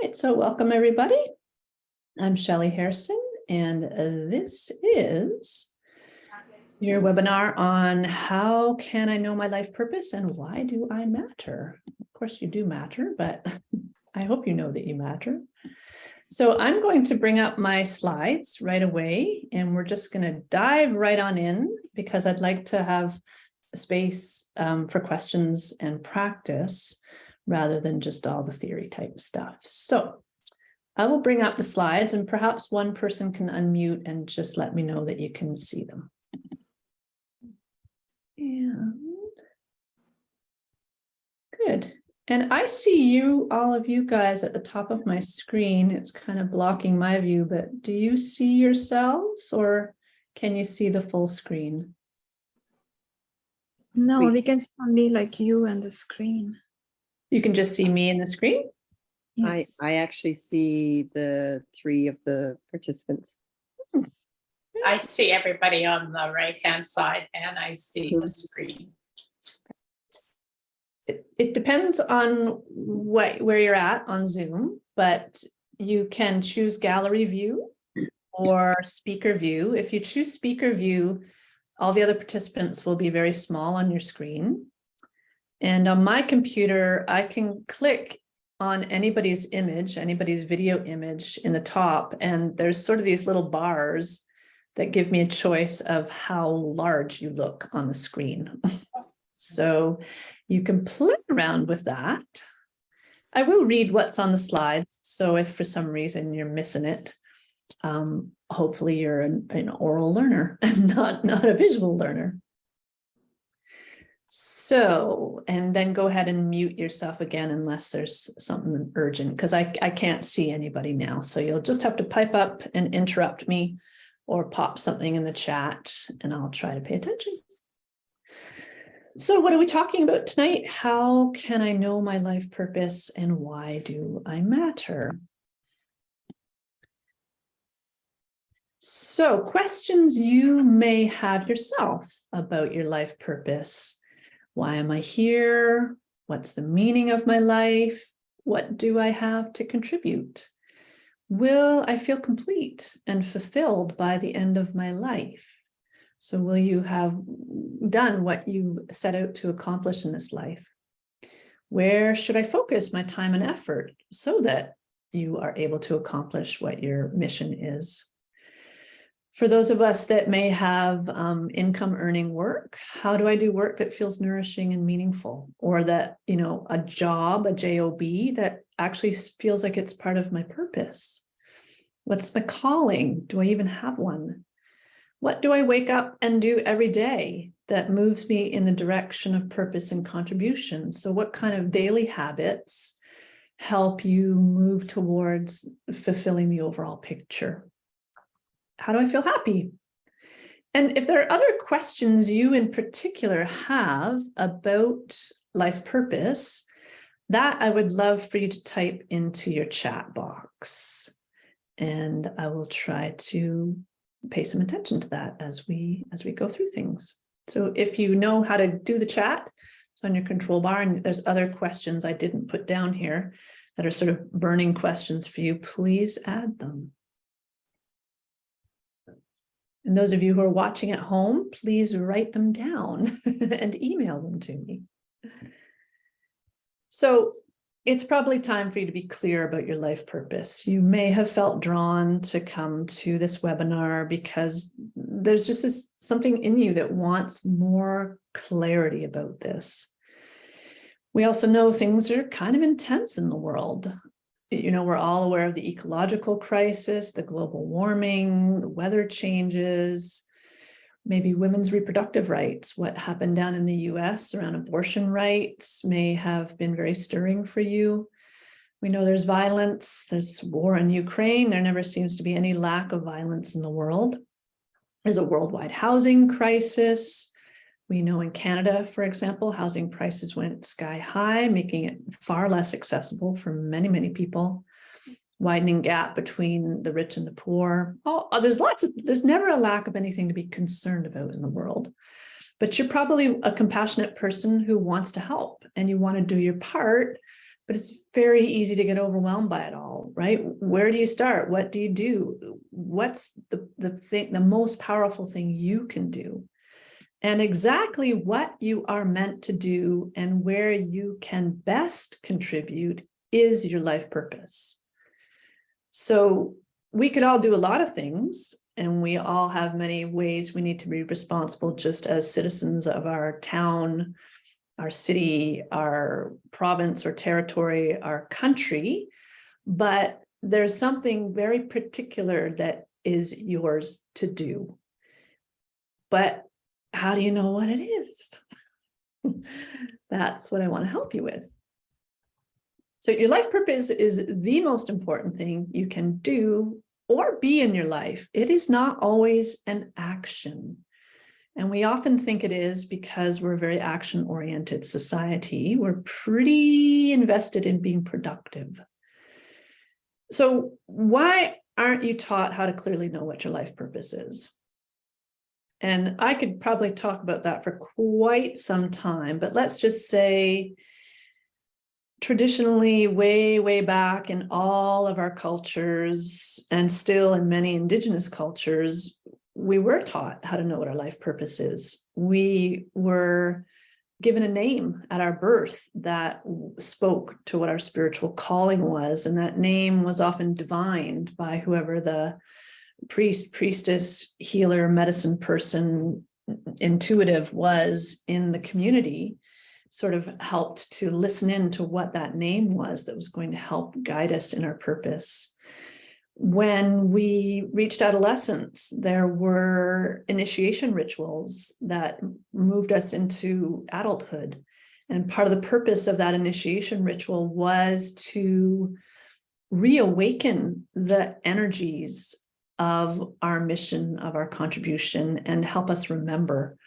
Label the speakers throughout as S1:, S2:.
S1: right, so welcome everybody. I'm Shelley Harrison, and this is your webinar on how can I know my life purpose and why do I matter? Of course you do matter, but I hope you know that you matter. So I'm going to bring up my slides right away, and we're just going to dive right on in because I'd like to have a space for questions and practice rather than just all the theory type stuff. So I will bring up the slides, and perhaps one person can unmute and just let me know that you can see them. And good. And I see you, all of you guys at the top of my screen. It's kind of blocking my view, but do you see yourselves or can you see the full screen?
S2: No, we can see only like you and the screen.
S1: You can just see me in the screen?
S2: Yeah.
S3: I actually see the three of the participants.
S4: I see everybody on the right-hand side and I see the screen.
S1: It depends on where you're at on Zoom, but you can choose gallery view or speaker view. If you choose speaker view, all the other participants will be very small on your screen. And on my computer, I can click on anybody's image, anybody's video image in the top, and there's sort of these little bars that give me a choice of how large you look on the screen. So you can play around with that. I will read what's on the slides. So if for some reason you're missing it, hopefully you're an oral learner and not a visual learner. So, and then go ahead and mute yourself again unless there's something urgent, because I can't see anybody now. So you'll just have to pipe up and interrupt me or pop something in the chat and I'll try to pay attention. So what are we talking about tonight? How can I know my life purpose and why do I matter? So questions you may have yourself about your life purpose. Why am I here? What's the meaning of my life? What do I have to contribute? Will I feel complete and fulfilled by the end of my life? So will you have done what you set out to accomplish in this life? Where should I focus my time and effort so that you are able to accomplish what your mission is? For those of us that may have income earning work, how do I do work that feels nourishing and meaningful? Or that, you know, a job, a job that actually feels like it's part of my purpose? What's my calling? Do I even have one? What do I wake up and do every day that moves me in the direction of purpose and contribution? So what kind of daily habits help you move towards fulfilling the overall picture? How do I feel happy? And if there are other questions you in particular have about life purpose, that I would love for you to type into your chat box. And I will try to pay some attention to that as we go through things. So if you know how to do the chat, it's on your control bar, and there's other questions I didn't put down here that are sort of burning questions for you, please add them. And those of you who are watching at home, please write them down and email them to me. So it's probably time for you to be clear about your life purpose. You may have felt drawn to come to this webinar because there's just something in you that wants more clarity about this. We also know things are kind of intense in the world. You know, we're all aware of the ecological crisis, the global warming, the weather changes, maybe women's reproductive rights. What happened down in the US around abortion rights may have been very stirring for you. We know there's violence, there's war in Ukraine. There never seems to be any lack of violence in the world. There's a worldwide housing crisis. We know in Canada, for example, housing prices went sky high, making it far less accessible for many, many people. Widening gap between the rich and the poor. Oh, there's never a lack of anything to be concerned about in the world. But you're probably a compassionate person who wants to help and you want to do your part But it's very easy to get overwhelmed by it all, right? Where do you start? What do you do? What's the most powerful thing you can do? And exactly what you are meant to do and where you can best contribute is your life purpose. So we could all do a lot of things, and we all have many ways we need to be responsible just as citizens of our town, our city, our province or territory, our country. But there's something very particular that is yours to do. But how do you know what it is? That's what I want to help you with. So your life purpose is the most important thing you can do or be in your life. It is not always an action. And we often think it is because we're a very action-oriented society. We're pretty invested in being productive. So why aren't you taught how to clearly know what your life purpose is? And I could probably talk about that for quite some time, but let's just say traditionally, way back in all of our cultures, and still in many Indigenous cultures, we were taught how to know what our life purpose is. We were given a name at our birth that spoke to what our spiritual calling was, and that name was often divined by whoever the priest, priestess, healer, medicine person, intuitive was in the community. Sort of helped to listen in to what that name was that was going to help guide us in our purpose. When we reached adolescence, there were initiation rituals that moved us into adulthood. And part of the purpose of that initiation ritual was to reawaken the energies of our mission, of our contribution, and help us remember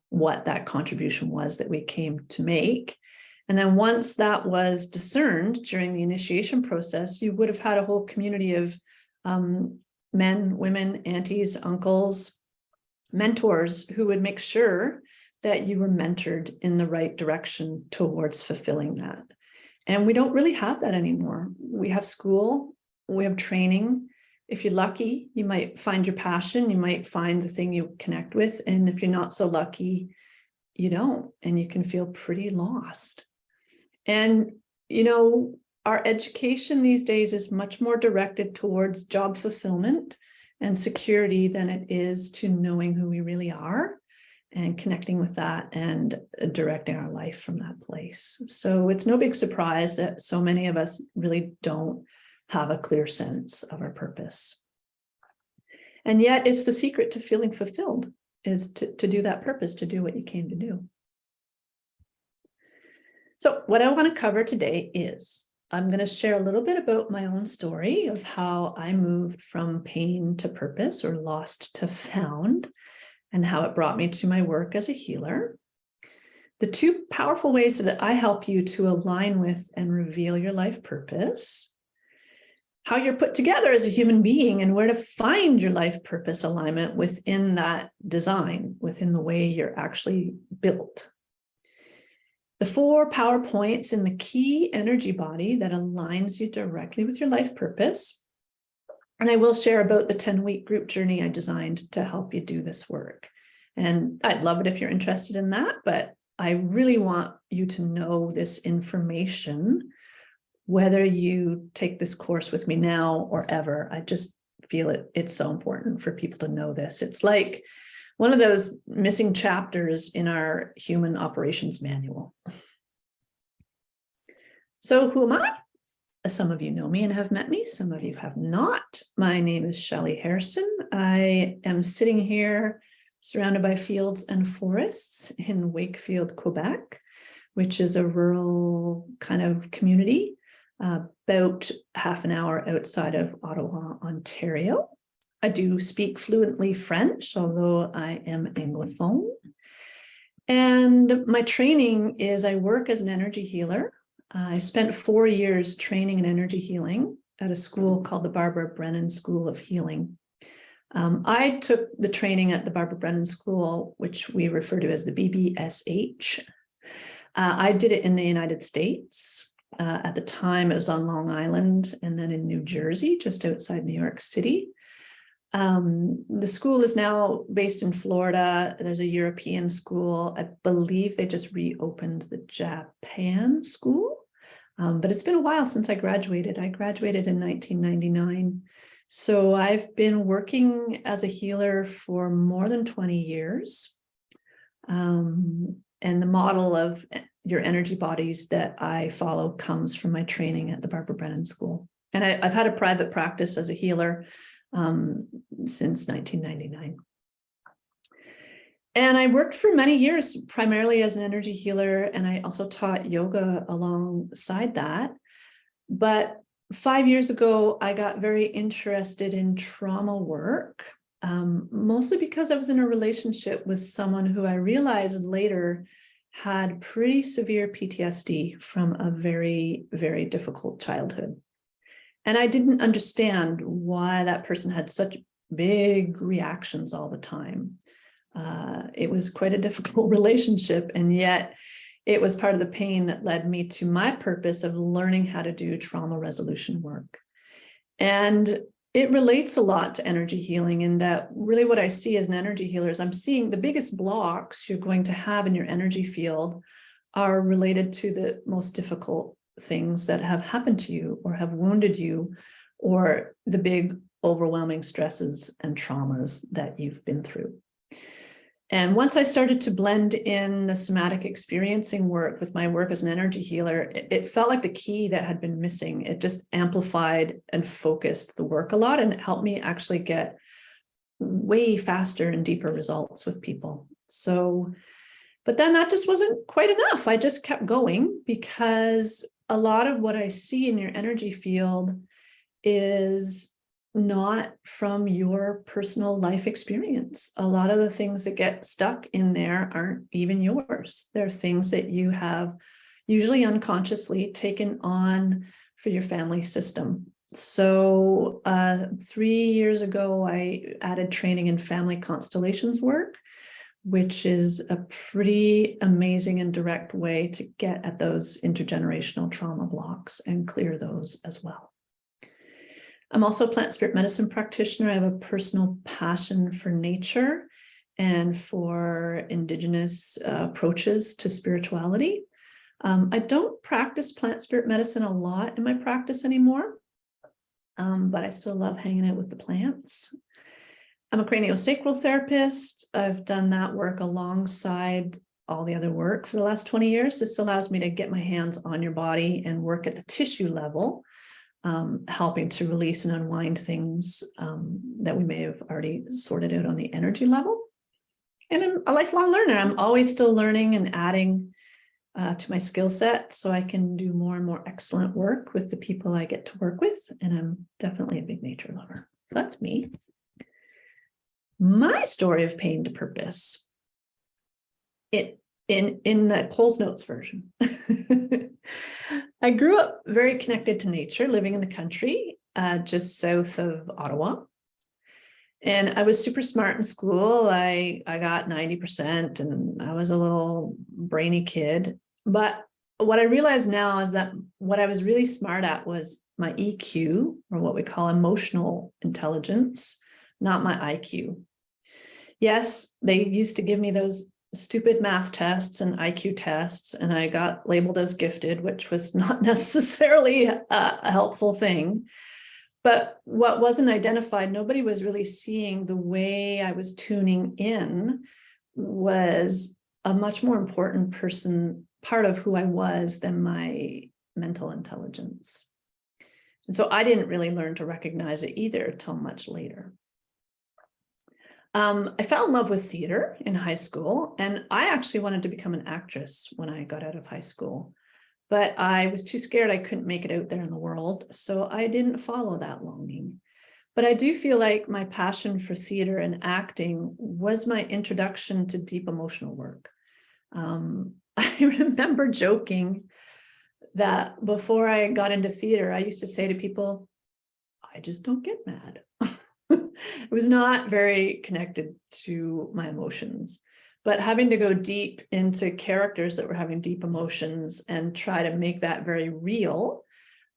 S1: what that contribution was that we came to make. And then once that was discerned during the initiation process, you would have had a whole community of men, women, aunties, uncles, mentors who would make sure that you were mentored in the right direction towards fulfilling that. And we don't really have that anymore. We have school, we have training. If you're lucky, you might find your passion, you might find the thing you connect with. And if you're not so lucky, you don't, and you can feel pretty lost. And, you know, our education these days is much more directed towards job fulfillment and security than it is to knowing who we really are and connecting with that and directing our life from that place. So it's no big surprise that so many of us really don't have a clear sense of our purpose. And yet it's the secret to feeling fulfilled, is to do that purpose, to do what you came to do. So what I want to cover today is I'm going to share a little bit about my own story of how I moved from pain to purpose, or lost to found, and how it brought me to my work as a healer. The two powerful ways that I help you to align with and reveal your life purpose, how you're put together as a human being, and where to find your life purpose alignment within that design, within the way you're actually built. The 4 power points in the key energy body that aligns you directly with your life purpose. And I will share about the 10-week group journey I designed to help you do this work. And I'd love it if you're interested in that, but I really want you to know this information, whether you take this course with me now or ever. I just feel it's so important for people to know this. It's like one of those missing chapters in our human operations manual. So who am I? Some of you know me and have met me. Some of you have not. My name is Shelley Harrison. I am sitting here surrounded by fields and forests in Wakefield, Quebec, which is a rural kind of community, about half an hour outside of Ottawa, Ontario. I do speak fluently French, although I am Anglophone. And my training is I work as an energy healer. I spent 4 years training in energy healing at a school called the Barbara Brennan School of Healing. I took the training at the Barbara Brennan School, which we refer to as the BBSH. I did it in the United States. At the time, it was on Long Island and then in New Jersey, just outside New York City. The school is now based in Florida. There's a European school. I believe they just reopened the Japan school. But it's been a while since I graduated. I graduated in 1999. So I've been working as a healer for more than 20 years. And the model of your energy bodies that I follow comes from my training at the Barbara Brennan School. And I've had a private practice as a healer since 1999. And I worked for many years, primarily as an energy healer, and I also taught yoga alongside that. But 5 years ago, I got very interested in trauma work, mostly because I was in a relationship with someone who I realized later had pretty severe PTSD from a very, very difficult childhood. And I didn't understand why that person had such big reactions all the time. It was quite a difficult relationship, and yet it was part of the pain that led me to my purpose of learning how to do trauma resolution work. And it relates a lot to energy healing, in that really what I see as an energy healer is I'm seeing the biggest blocks you're going to have in your energy field are related to the most difficult things that have happened to you or have wounded you, or the big overwhelming stresses and traumas that you've been through. And once I started to blend in the somatic experiencing work with my work as an energy healer, it felt like the key that had been missing. It just amplified and focused the work a lot, and it helped me actually get way faster and deeper results with people. So, but then that just wasn't quite enough. I just kept going, because a lot of what I see in your energy field is not from your personal life experience. A lot of the things that get stuck in there aren't even yours. They're things that you have usually unconsciously taken on for your family system. So 3 years ago, I added training in family constellations work, which is a pretty amazing and direct way to get at those intergenerational trauma blocks and clear those as well. I'm also a plant spirit medicine practitioner. I have a personal passion for nature and for Indigenous approaches to spirituality. I don't practice plant spirit medicine a lot in my practice anymore, but I still love hanging out with the plants. I'm a craniosacral therapist. I've done that work alongside all the other work for the last 20 years. This allows me to get my hands on your body and work at the tissue level, helping to release and unwind things that we may have already sorted out on the energy level. And I'm a lifelong learner. I'm always still learning and adding to my skill set so I can do more and more excellent work with the people I get to work with. And I'm definitely a big nature lover. So that's me. My story of pain to purpose, in the Coles Notes version. I grew up very connected to nature, living in the country, just south of Ottawa. And I was super smart in school. I got 90%, and I was a little brainy kid. But what I realize now is that what I was really smart at was my EQ, or what we call emotional intelligence, not my IQ. Yes, they used to give me those stupid math tests and IQ tests, and I got labeled as gifted, which was not necessarily a helpful thing. But what wasn't identified, nobody was really seeing the way I was tuning in was a much more important part of who I was than my mental intelligence. And so I didn't really learn to recognize it either till much later. I fell in love with theater in high school, and I actually wanted to become an actress when I got out of high school, but I was too scared I couldn't make it out there in the world, so I didn't follow that longing. But I do feel like my passion for theater and acting was my introduction to deep emotional work. I remember joking that before I got into theater, I used to say to people, I just don't get mad. It was not very connected to my emotions. But having to go deep into characters that were having deep emotions and try to make that very real,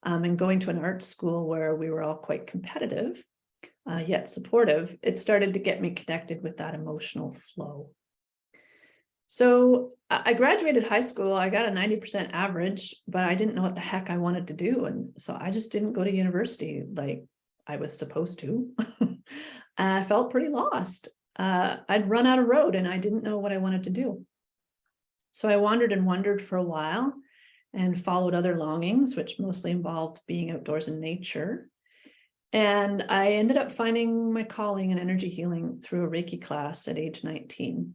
S1: and going to an art school where we were all quite competitive, yet supportive, it started to get me connected with that emotional flow. So I graduated high school, I got a 90% average, but I didn't know what the heck I wanted to do. And so I just didn't go to university like I was supposed to. I felt pretty lost. I'd run out of road and I didn't know what I wanted to do. So I wandered and wondered for a while and followed other longings, which mostly involved being outdoors in nature. And I ended up finding my calling in energy healing through a Reiki class at age 19.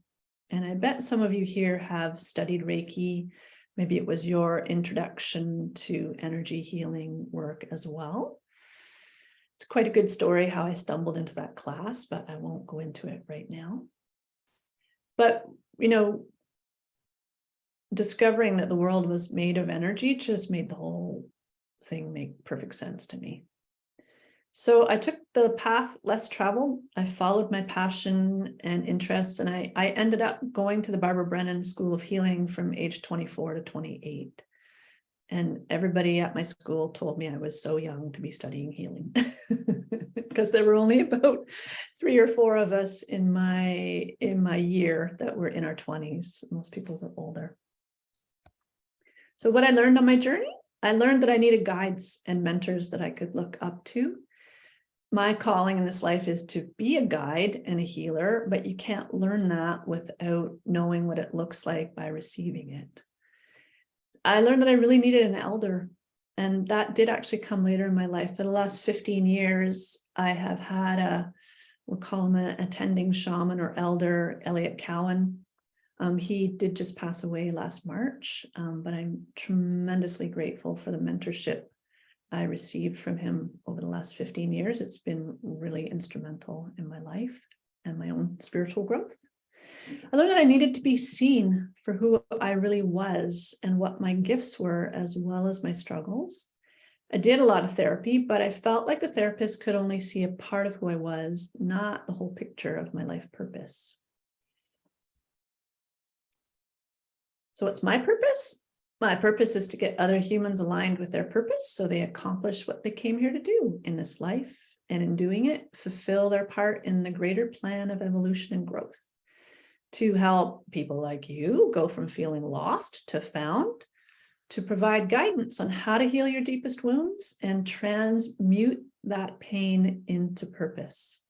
S1: And I bet some of you here have studied Reiki. Maybe it was your introduction to energy healing work as well. It's quite a good story how I stumbled into that class, but I won't go into it right now. But, you know, discovering that the world was made of energy just made the whole thing make perfect sense to me. So I took the path less traveled. I followed my passion and interests, and I ended up going to the Barbara Brennan School of Healing from age 24 to 28. And everybody at my school told me I was so young to be studying healing because there were only about 3 or 4 of us in my year that were in our 20s. Most people were older. So what I learned on my journey, I learned that I needed guides and mentors that I could look up to. My calling in this life is to be a guide and a healer, but you can't learn that without knowing what it looks like by receiving it. I learned that I really needed an elder, and that did actually come later in my life. For the last 15 years, I have had we'll call him an attending shaman or elder, Elliot Cowan. He did just pass away last March, but I'm tremendously grateful for the mentorship I received from him over the last 15 years. It's been really instrumental in my life and my own spiritual growth. I learned that I needed to be seen for who I really was and what my gifts were, as well as my struggles. I did a lot of therapy, but I felt like the therapist could only see a part of who I was, not the whole picture of my life purpose. So what's my purpose? My purpose is to get other humans aligned with their purpose so they accomplish what they came here to do in this life, and in doing it, fulfill their part in the greater plan of evolution and growth, to help people like you go from feeling lost to found, to provide guidance on how to heal your deepest wounds and transmute that pain into purpose.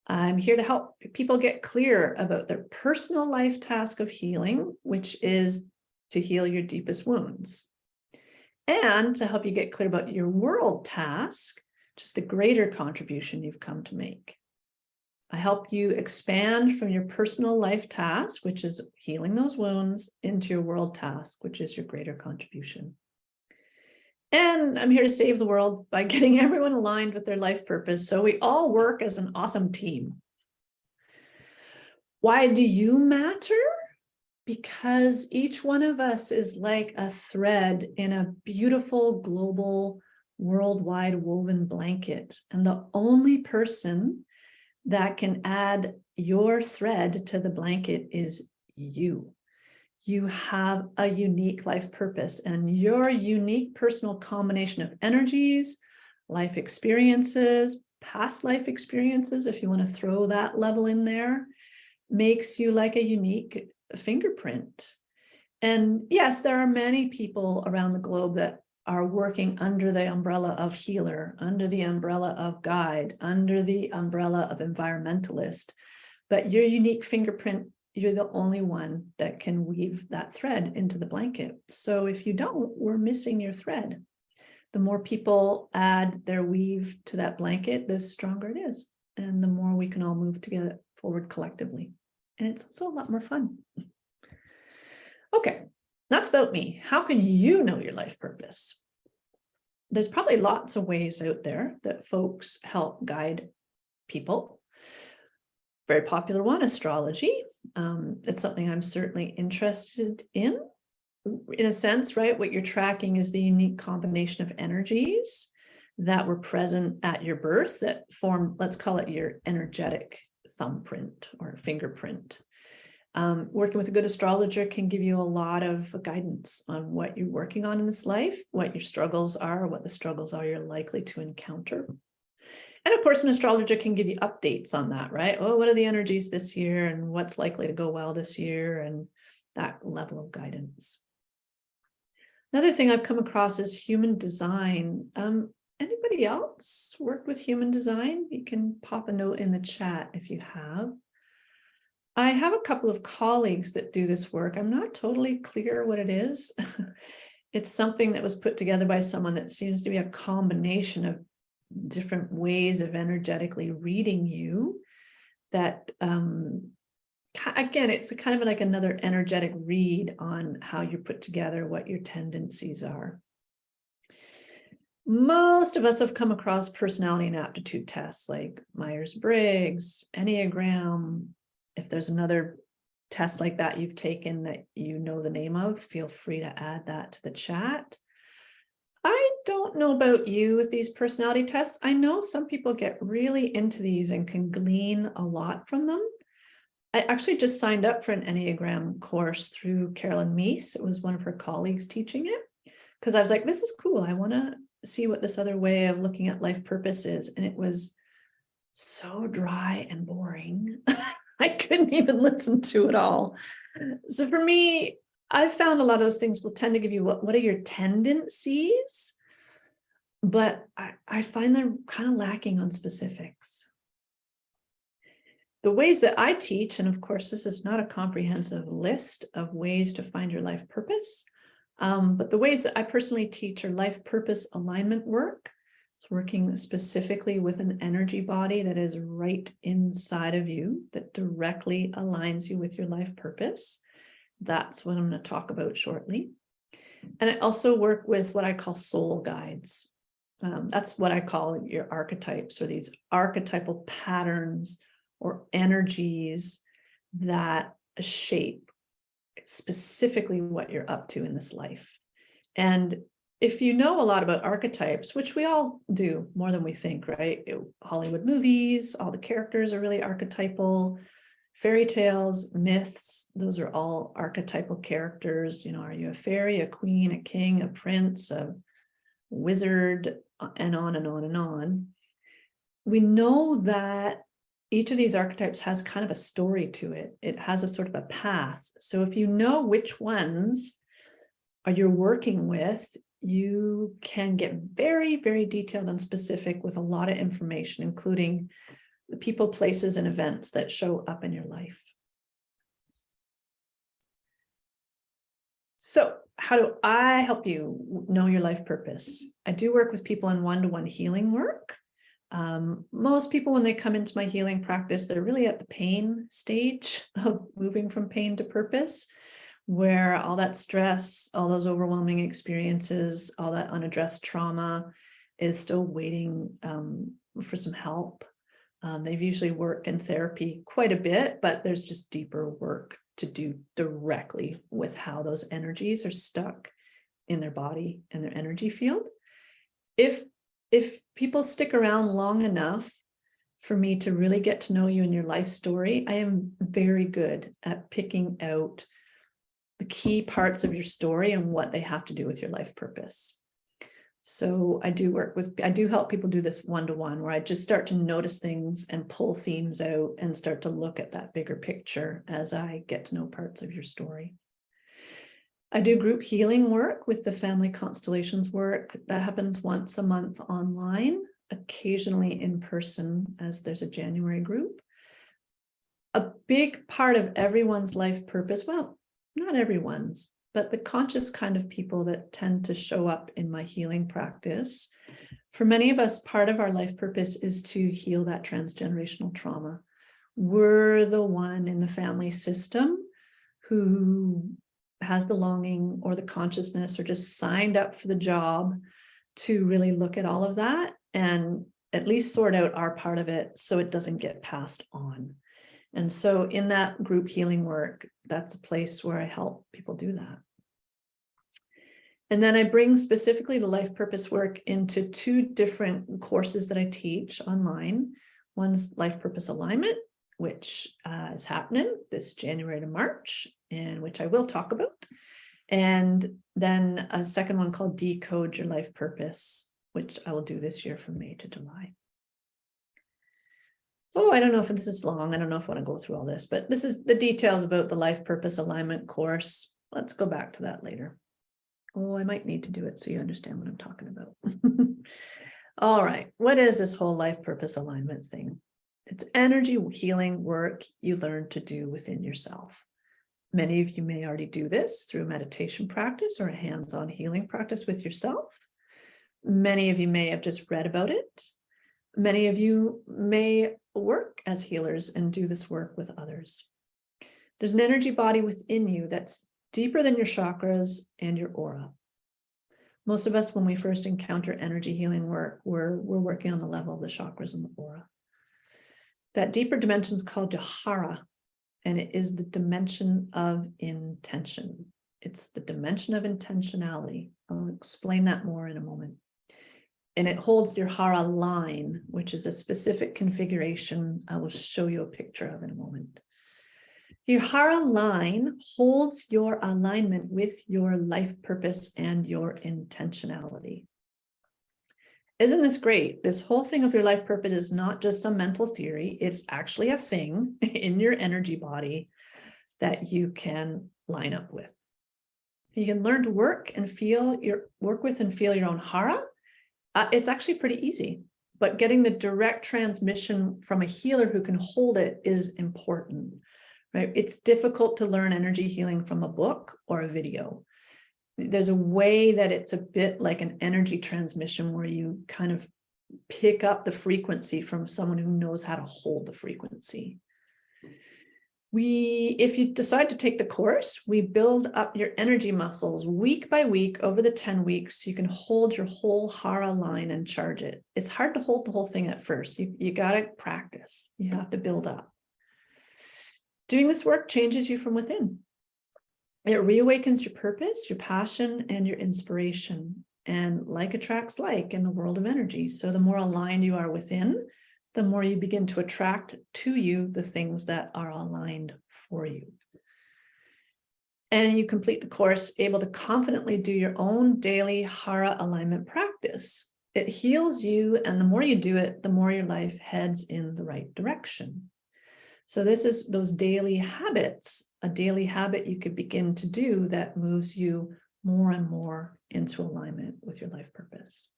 S1: I'm here to help people get clear about their personal life task of healing, which is to heal your deepest wounds, and to help you get clear about your world task, which is the greater contribution you've come to make. I help you expand from your personal life task, which is healing those wounds, into your world task, which is your greater contribution. And I'm here to save the world by getting everyone aligned with their life purpose so we all work as an awesome team. Why do you matter? Because each one of us is like a thread in a beautiful global worldwide woven blanket. And the only person that can add your thread to the blanket is you. You have a unique life purpose, and your unique personal combination of energies, life experiences, past life experiences, if you want to throw that level in there, makes you like a unique fingerprint. And yes, there are many people around the globe that are working under the umbrella of healer, under the umbrella of guide, under the umbrella of environmentalist, but your unique fingerprint, you're the only one that can weave that thread into the blanket. So if you don't, we're missing your thread. The more people add their weave to that blanket, the stronger it is. And the more we can all move together forward collectively. And it's also a lot more fun. Okay, enough about me. How can you know your life purpose? There's probably lots of ways out there that folks help guide people. Very popular one, astrology. It's something I'm certainly interested in a sense, right? What you're tracking is the unique combination of energies that were present at your birth that form, let's call it your energetic thumbprint or fingerprint. Working with a good astrologer can give you a lot of guidance on what you're working on in this life, what your struggles are, what the struggles are you're likely to encounter. And of course, an astrologer can give you updates on that, right? Oh, what are the energies this year and what's likely to go well this year, and that level of guidance. Another thing I've come across is human design. Anybody else work with human design? You can pop a note in the chat if you have. I have a couple of colleagues that do this work. I'm not totally clear what it is. It's something that was put together by someone that seems to be a combination of different ways of energetically reading you that, again, it's a kind of like another energetic read on how you're put together, what your tendencies are. Most of us have come across personality and aptitude tests like Myers-Briggs, Enneagram. If there's another test like that you've taken that you know the name of, feel free to add that to the chat. I don't know about you with these personality tests. I know some people get really into these and can glean a lot from them. I actually just signed up for an Enneagram course through Carolyn Meese. It was one of her colleagues teaching it because I was like, this is cool. I want to see what this other way of looking at life purpose is. And it was so dry and boring. I couldn't even listen to it all. So for me, I found a lot of those things will tend to give you what are your tendencies, but I find they're kind of lacking on specifics. The ways that I teach, and of course, this is not a comprehensive list of ways to find your life purpose, but the ways that I personally teach are life purpose alignment work. It's working specifically with an energy body that is right inside of you that directly aligns you with your life purpose. That's what I'm going to talk about shortly. And I also work with what I call soul guides. That's what I call your archetypes, or these archetypal patterns or energies that shape specifically what you're up to in this life. And if you know a lot about archetypes, which we all do more than we think, right? Hollywood movies, all the characters are really archetypal. Fairy tales, myths, those are all archetypal characters. You know, are you a fairy, a queen, a king, a prince, a wizard, and on and on and on. We know that each of these archetypes has kind of a story to it. It has a sort of a path. So if you know which ones you're working with, you can get very, very detailed and specific with a lot of information, including the people, places, and events that show up in your life. So how do I help you know your life purpose? I do work with people in one-to-one healing work. Most people, when they come into my healing practice, they're really at the pain stage of moving from pain to purpose, where all that stress, all those overwhelming experiences, all that unaddressed trauma is still waiting for some help. They've usually worked in therapy quite a bit, but there's just deeper work to do directly with how those energies are stuck in their body and their energy field. If people stick around long enough for me to really get to know you and your life story, I am very good at picking out the key parts of your story and what they have to do with your life purpose. So I do help people do this one-to-one, where I just start to notice things and pull themes out and start to look at that bigger picture as I get to know parts of your story. I do group healing work with the family constellations work. That happens once a month online, occasionally in person, as there's a January group. A big part of everyone's life purpose, well, not everyone's, but the conscious kind of people that tend to show up in my healing practice, for many of us, part of our life purpose is to heal that transgenerational trauma. We're the one in the family system who has the longing or the consciousness or just signed up for the job to really look at all of that and at least sort out our part of it so it doesn't get passed on. And so in that group healing work, that's a place where I help people do that. And then I bring specifically the life purpose work into two different courses that I teach online. One's life purpose alignment, which is happening this January to March, and which I will talk about. And then a second one called Decode Your Life Purpose, which I will do this year from May to July. Oh, I don't know if this is long. I don't know if I want to go through all this, but this is the details about the Life Purpose Alignment course. Let's go back to that later. Oh, I might need to do it so you understand what I'm talking about. All right, what is this whole life purpose alignment thing? It's energy healing work you learn to do within yourself. Many of you may already do this through meditation practice or a hands-on healing practice with yourself. Many of you may have just read about it. Many of you may work as healers and do this work with others. There's an energy body within you that's deeper than your chakras and your aura. Most of us, when we first encounter energy healing work, we're working on the level of the chakras and the aura. That deeper dimension is called Jahara, and it is the dimension of intention. It's the dimension of intentionality. I'll explain that more in a moment. And it holds your Hara line, which is a specific configuration I will show you a picture of in a moment. Your Hara line holds your alignment with your life purpose and your intentionality. Isn't this great? This whole thing of your life purpose is not just some mental theory. It's actually a thing in your energy body that you can line up with. You can learn to work with and feel your own Hara. It's actually pretty easy, but getting the direct transmission from a healer who can hold it is important, right? It's difficult to learn energy healing from a book or a video. There's a way that it's a bit like an energy transmission where you kind of pick up the frequency from someone who knows how to hold the frequency. If you decide to take the course, we build up your energy muscles week by week over the 10 weeks so you can hold your whole Hara line and charge it. It's hard to hold the whole thing at first. You got to practice. You have to build up. Doing this work changes you from within. It reawakens your purpose, your passion, and your inspiration. And like attracts like in the world of energy. So the more aligned you are within, the more you begin to attract to you the things that are aligned for you. And you complete the course able to confidently do your own daily Hara alignment practice. It heals you, and the more you do it, the more your life heads in the right direction. So this is those daily habits, a daily habit you could begin to do that moves you more and more into alignment with your life purpose.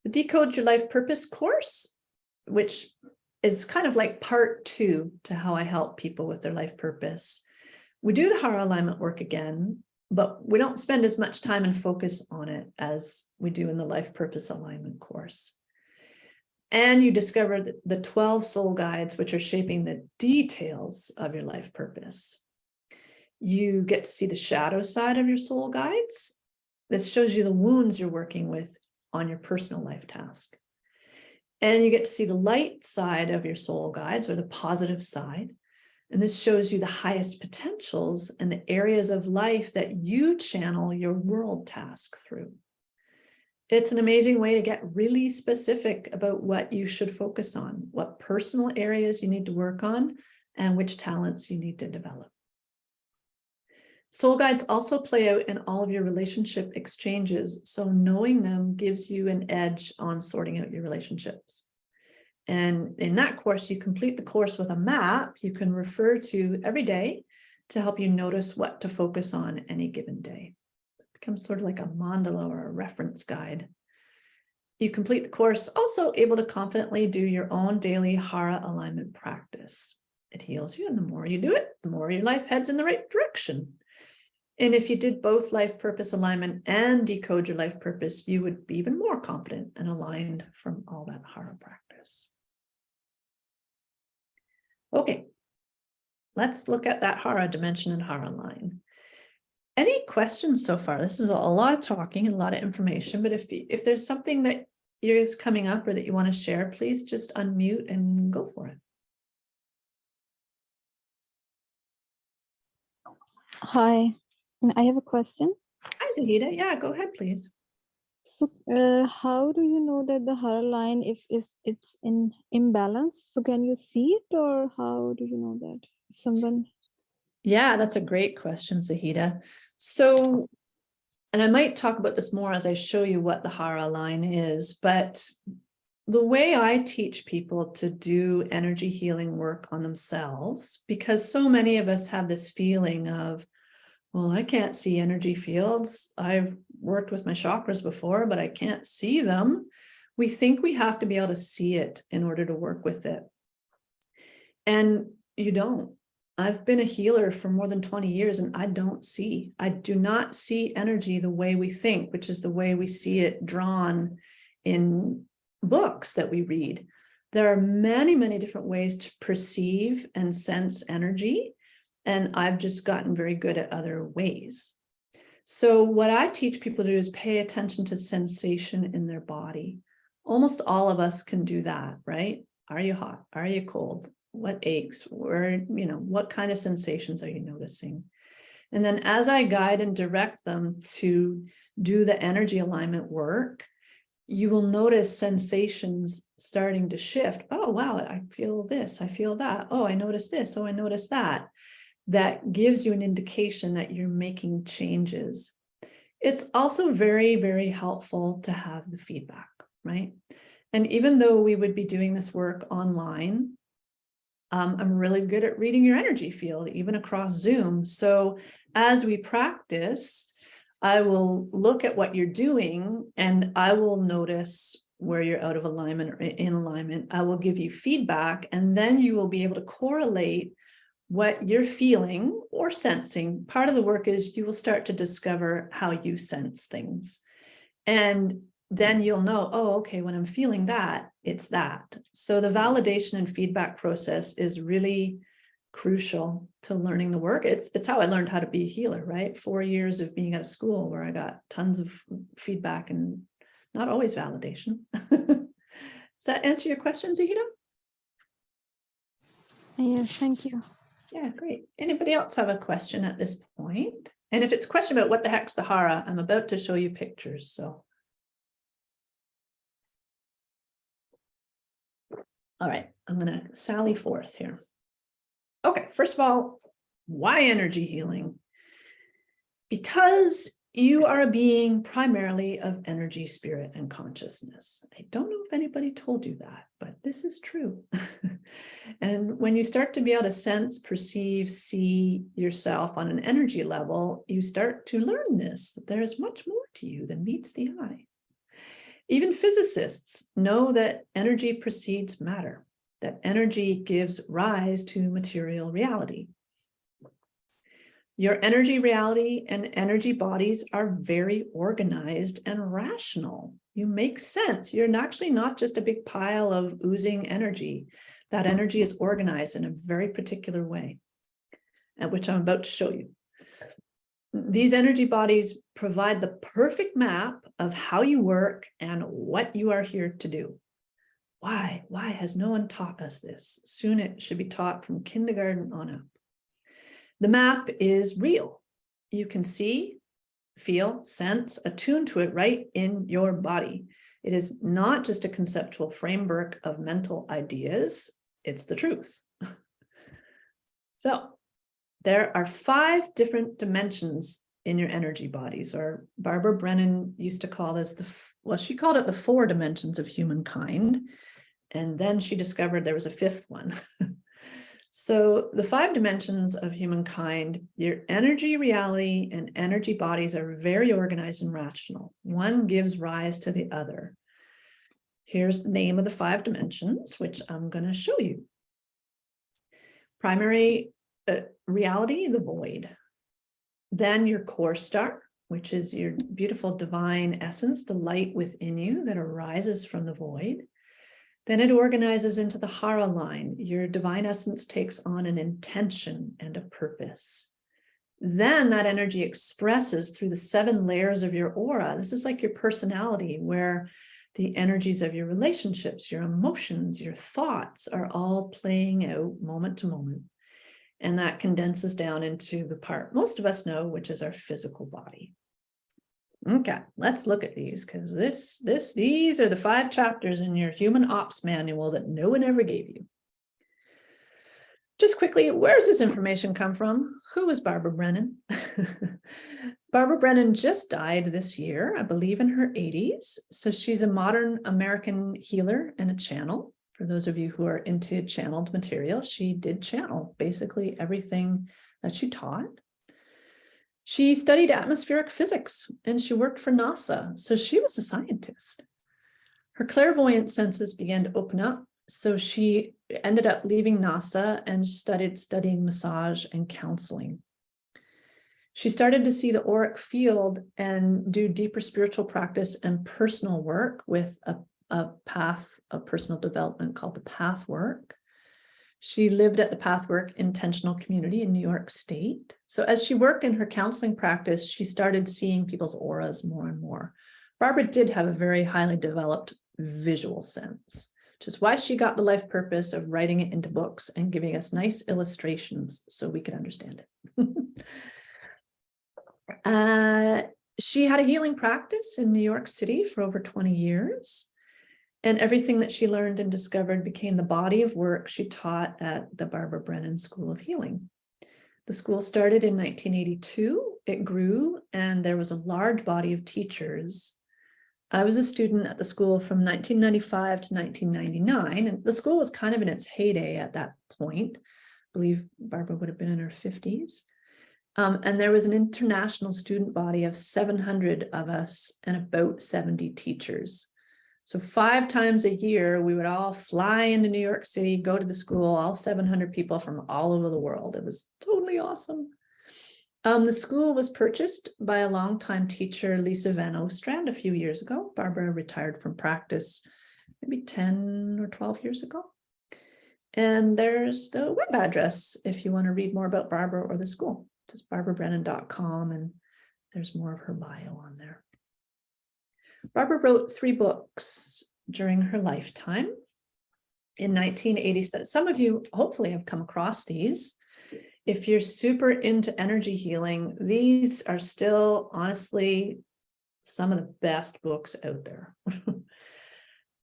S1: The Decode Your Life Purpose course, which is kind of like part 2 to how I help people with their life purpose. We do the Hara alignment work again, but we don't spend as much time and focus on it as we do in the Life Purpose Alignment course. And you discover the 12 soul guides, which are shaping the details of your life purpose. You get to see the shadow side of your soul guides. This shows you the wounds you're working with on your personal life task. And you get to see the light side of your soul guides, or the positive side. And this shows you the highest potentials and the areas of life that you channel your world task through. It's an amazing way to get really specific about what you should focus on, what personal areas you need to work on, and which talents you need to develop. Soul guides also play out in all of your relationship exchanges, so knowing them gives you an edge on sorting out your relationships. And in that course, you complete the course with a map you can refer to every day to help you notice what to focus on any given day. It becomes sort of like a mandala or a reference guide. You complete the course also able to confidently do your own daily Hara alignment practice. It heals you, and the more you do it, the more your life heads in the right direction. And if you did both life purpose alignment and decode your life purpose, you would be even more confident and aligned from all that Hara practice. Okay, let's look at that Hara dimension and Hara line. Any questions so far? This is a lot of talking and a lot of information, but if there's something that is coming up or that you want to share, please just unmute and go for it.
S5: Hi, I have a question.
S1: Hi, Zahida. Yeah, go ahead, please.
S5: So, how do you know that the Hara line, if it's in imbalance? So, can you see it, or how do you know that? If someone,
S1: Yeah, that's a great question, Zahida. So, and I might talk about this more as I show you what the Hara line is, but the way I teach people to do energy healing work on themselves, because so many of us have this feeling of, well, I can't see energy fields. I've worked with my chakras before, but I can't see them. We think we have to be able to see it in order to work with it. And you don't. I've been a healer for more than 20 years and I don't see. I do not see energy the way we think, which is the way we see it drawn in books that we read. There are many, many different ways to perceive and sense energy. And I've just gotten very good at other ways. So what I teach people to do is pay attention to sensation in their body. Almost all of us can do that, right? Are you hot? Are you cold? What aches? Where, what kind of sensations are you noticing? And then as I guide and direct them to do the energy alignment work, you will notice sensations starting to shift. Oh, wow, I feel this, I feel that. Oh, I notice this. Oh, I notice that. That gives you an indication that you're making changes. It's also very, very helpful to have the feedback, right? And even though we would be doing this work online, I'm really good at reading your energy field, even across Zoom. So as we practice, I will look at what you're doing and I will notice where you're out of alignment or in alignment. I will give you feedback, and then you will be able to correlate what you're feeling or sensing. Part of the work is you will start to discover how you sense things. And then you'll know, oh, okay, when I'm feeling that, it's that. So the validation and feedback process is really crucial to learning the work. It's how I learned how to be a healer, right? 4 years of being out of school where I got tons of feedback and not always validation. Does that answer your question, Zahida?
S5: yes, thank you.
S1: Yeah, great. Anybody else have a question at this point? And if it's a question about what the heck's the Hara, I'm about to show you pictures, so. All right, I'm gonna sally forth here. Okay, first of all, why energy healing? Because you are a being primarily of energy, spirit, and consciousness. I don't know if anybody told you that, but this is true. And when you start to be able to sense, perceive, see yourself on an energy level, you start to learn this, that there is much more to you than meets the eye. Even physicists know that energy precedes matter, that energy gives rise to material reality. Your energy reality and energy bodies are very organized and rational. You make sense. You're actually not just a big pile of oozing energy. That energy is organized in a very particular way, at which I'm about to show you. These energy bodies provide the perfect map of how you work and what you are here to do. Why? Why has no one taught us this? Soon it should be taught from kindergarten on up. The map is real. You can see, feel, sense, attune to it right in your body. It is not just a conceptual framework of mental ideas, it's the truth. So there are 5 different dimensions in your energy bodies, or Barbara Brennan used to call this she called it the 4 dimensions of humankind. And then she discovered there was a 5th one. So the 5 dimensions of humankind, your energy reality and energy bodies are very organized and rational. One gives rise to the other. Here's the name of the 5 dimensions, which I'm going to show you. Primary reality, the void. Then your core star, which is your beautiful divine essence, the light within you that arises from the void. Then it organizes into the Hara line. Your divine essence takes on an intention and a purpose. Then that energy expresses through the 7 layers of your aura. This is like your personality, where the energies of your relationships, your emotions, your thoughts are all playing out moment to moment. And that condenses down into the part most of us know, which is our physical body. Okay, let's look at these because these are the 5 chapters in your human ops manual that no one ever gave you. Just quickly, where does this information come from? Who is Barbara Brennan? Barbara Brennan just died this year, I believe in her 80s. So she's a modern American healer and a channel. For those of you who are into channeled material, she did channel basically everything that she taught. She studied atmospheric physics and she worked for NASA, so she was a scientist. Her clairvoyant senses began to open up, so she ended up leaving NASA and started studying massage and counseling. She started to see the auric field and do deeper spiritual practice and personal work with a path of personal development called the Path Work. She lived at the Pathwork Intentional Community in New York State. So as she worked in her counseling practice, she started seeing people's auras more and more. Barbara did have a very highly developed visual sense, which is why she got the life purpose of writing it into books and giving us nice illustrations so we could understand it. She had a healing practice in New York City for over 20 years. And everything that she learned and discovered became the body of work she taught at the Barbara Brennan School of Healing. The school started in 1982. It grew, and there was a large body of teachers. I was a student at the school from 1995 to 1999, and the school was kind of in its heyday at that point. I believe Barbara would have been in her 50s. And there was an international student body of 700 of us and about 70 teachers. So 5 times a year, we would all fly into New York City, go to the school, all 700 people from all over the world. It was totally awesome. The school was purchased by a longtime teacher, Lisa Van Ostrand, a few years ago. Barbara retired from practice maybe 10 or 12 years ago. And there's the web address if you want to read more about Barbara or the school. Just barbarabrennan.com, and there's more of her bio on there. Barbara wrote 3 books during her lifetime. In 1987, some of you hopefully have come across these. If you're super into energy healing, these are still honestly some of the best books out there.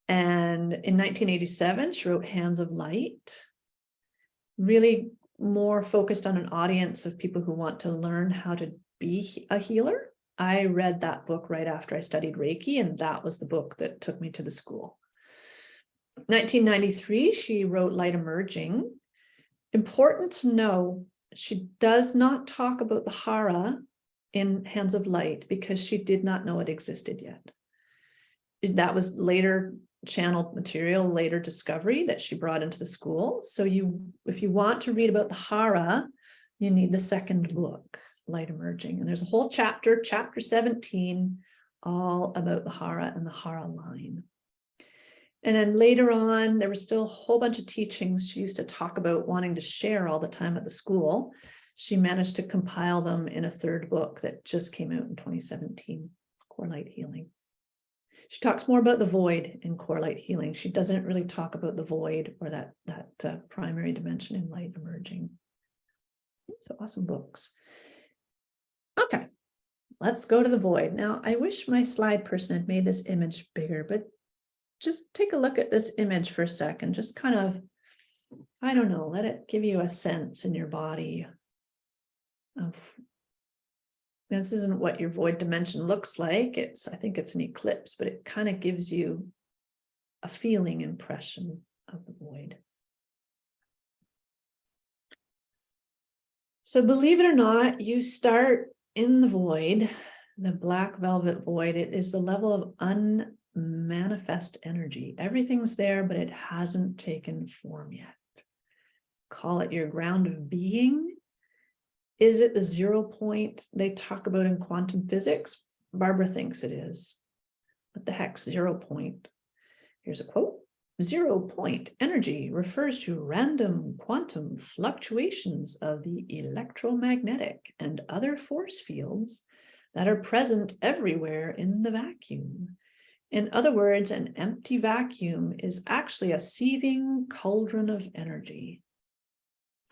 S1: And in 1987, she wrote Hands of Light, really more focused on an audience of people who want to learn how to be a healer. I read that book right after I studied Reiki, and that was the book that took me to the school. 1993, she wrote Light Emerging. Important to know, she does not talk about the Hara in Hands of Light because she did not know it existed yet. That was later channeled material, later discovery that she brought into the school. So if you want to read about the Hara, you need the 2nd book, Light Emerging. And there's a whole chapter, chapter 17, all about the Hara and the Hara line. And then later on, there was still a whole bunch of teachings she used to talk about wanting to share all the time at the school. She managed to compile them in a 3rd book that just came out in 2017, Core Light Healing. She talks more about the void in Core Light Healing. She doesn't really talk about the void or that primary dimension in Light Emerging. So awesome books. Okay, let's go to the void. Now, I wish my slide person had made this image bigger, but just take a look at this image for a second. Just kind of, I don't know, let it give you a sense in your body of, this isn't what your void dimension looks like. I think it's an eclipse, but it kind of gives you a feeling impression of the void. So believe it or not, you start in the void, the black velvet void. It is the level of unmanifest energy. Everything's there, but it hasn't taken form yet. Call it your ground of being. Is it the 0 point they talk about in quantum physics? Barbara thinks it is. What the heck's 0 point? Here's a quote. 0 point energy refers to random quantum fluctuations of the electromagnetic and other force fields that are present everywhere in the vacuum. In other words, an empty vacuum is actually a seething cauldron of energy.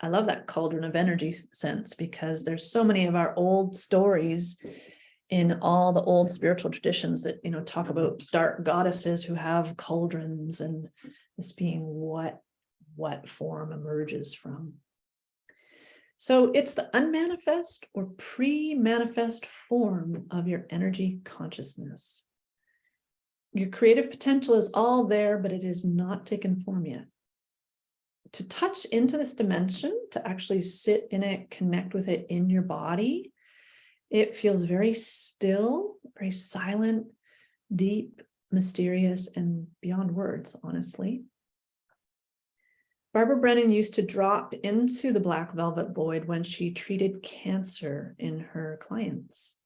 S1: I love that cauldron of energy sense because there's so many of our old stories in all the old spiritual traditions that, talk about dark goddesses who have cauldrons, and this being what form emerges from. So it's the unmanifest or pre-manifest form of your energy consciousness. Your creative potential is all there, but it is not taken form yet. To touch into this dimension, to actually sit in it, connect with it in your body, it feels very still, very silent, deep, mysterious, and beyond words, honestly. Barbara Brennan used to drop into the black velvet void when she treated cancer in her clients.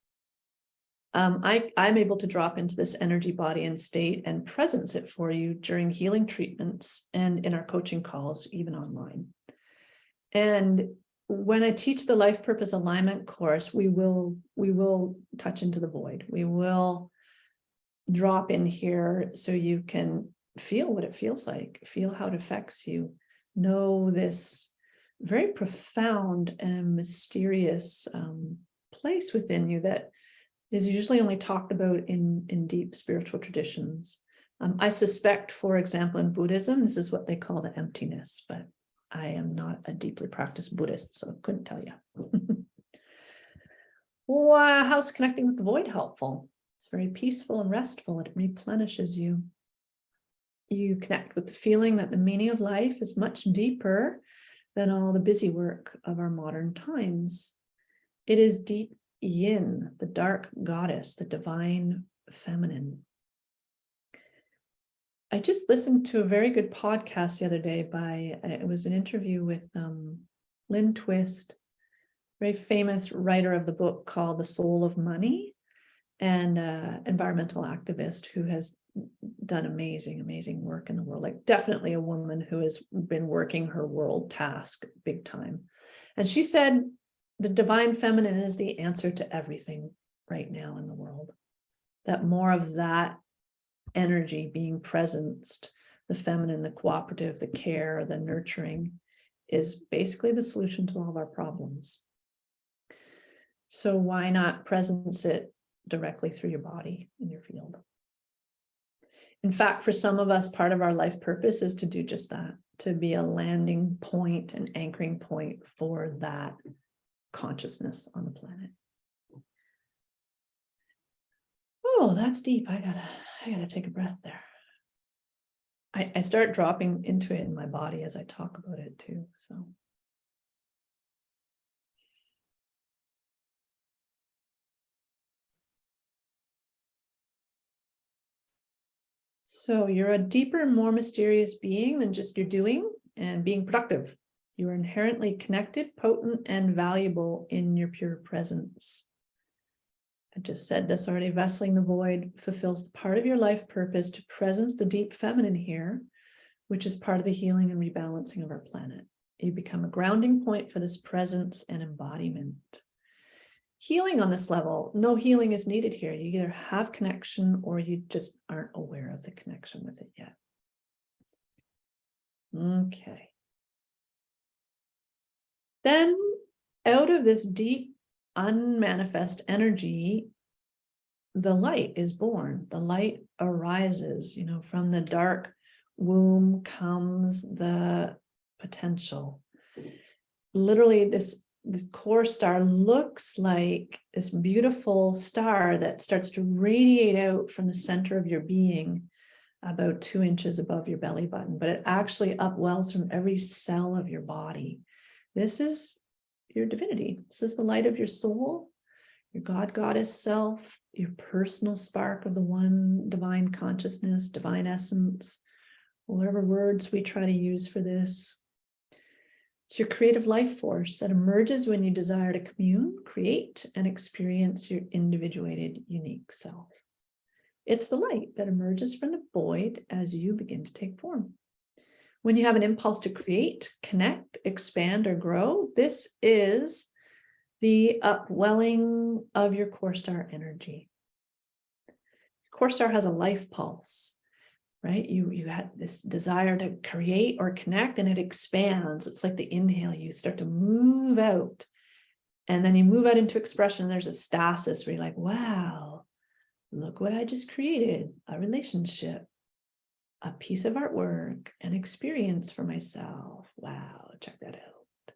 S1: I'm able to drop into this energy body and state and presence it for you during healing treatments and in our coaching calls, even online. And when I teach the Life Purpose Alignment course, we will touch into the void. We will drop in here so you can feel what it feels like, feel how it affects you, know this very profound and mysterious place within you that is usually only talked about in deep spiritual traditions. I suspect, for example, in Buddhism, this is what they call the emptiness, but I am not a deeply practiced Buddhist, so I couldn't tell you. Wow, how's connecting with the void helpful? It's very peaceful and restful. It replenishes you. You connect with the feeling that the meaning of life is much deeper than all the busy work of our modern times. It is deep yin, the dark goddess, the divine feminine. I just listened to a very good podcast the other day it was an interview with Lynn Twist, very famous writer of the book called The Soul of Money, and environmental activist who has done amazing work in the world, like definitely a woman who has been working her world task big time. And she said, the divine feminine is the answer to everything right now in the world. That more of that energy being presenced, the feminine, the cooperative, the care, the nurturing, is basically the solution to all of our problems. So why not presence it directly through your body in your field? In fact, for some of us, part of our life purpose is to do just that, to be a landing point, an anchoring point for that consciousness on the planet. Oh, that's deep. I gotta take a breath there. I start dropping into it in my body as I talk about it too. So you're a deeper, more mysterious being than just your doing and being productive. You are inherently connected, potent, and valuable in your pure presence. I just said this already. Vesseling the void fulfills part of your life purpose to presence the deep feminine here, which is part of the healing and rebalancing of our planet. You become a grounding point for this presence and embodiment. Healing on this level, no healing is needed here. You either have connection or you just aren't aware of the connection with it yet. Okay. Then out of this deep, unmanifest energy, the light is born. The light arises, from the dark womb comes the potential. Literally, the core star looks like this beautiful star that starts to radiate out from the center of your being about 2 inches above your belly button, but it actually upwells from every cell of your body. This is your divinity. This is the light of your soul, your God, goddess self, your personal spark of the one divine consciousness, divine essence, whatever words we try to use for this. It's your creative life force that emerges when you desire to commune, create, and experience your individuated, unique self. It's the light that emerges from the void as you begin to take form. When you have an impulse to create, connect, expand, or grow, this is the upwelling of your core star energy. Core star has a life pulse, right? You had this desire to create or connect, and it expands. It's like the inhale, you start to move out And then you move out into expression. There's a stasis where you're like, wow, look what I just created, a relationship, a piece of artwork, an experience for myself. Wow, check that out.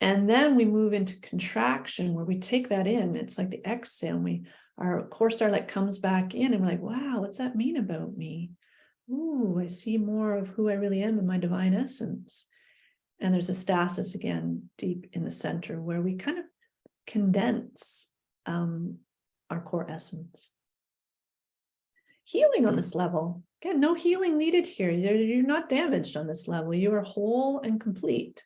S1: And then we move into contraction where we take that in. It's like the exhale. Our core star like comes back in and we're like, wow, what's that mean about me? Ooh, I see more of who I really am in my divine essence. And there's a stasis again, deep in the center where we kind of condense our core essence. Healing on this level, again, no healing needed here. You're not damaged on this level. You are whole and complete.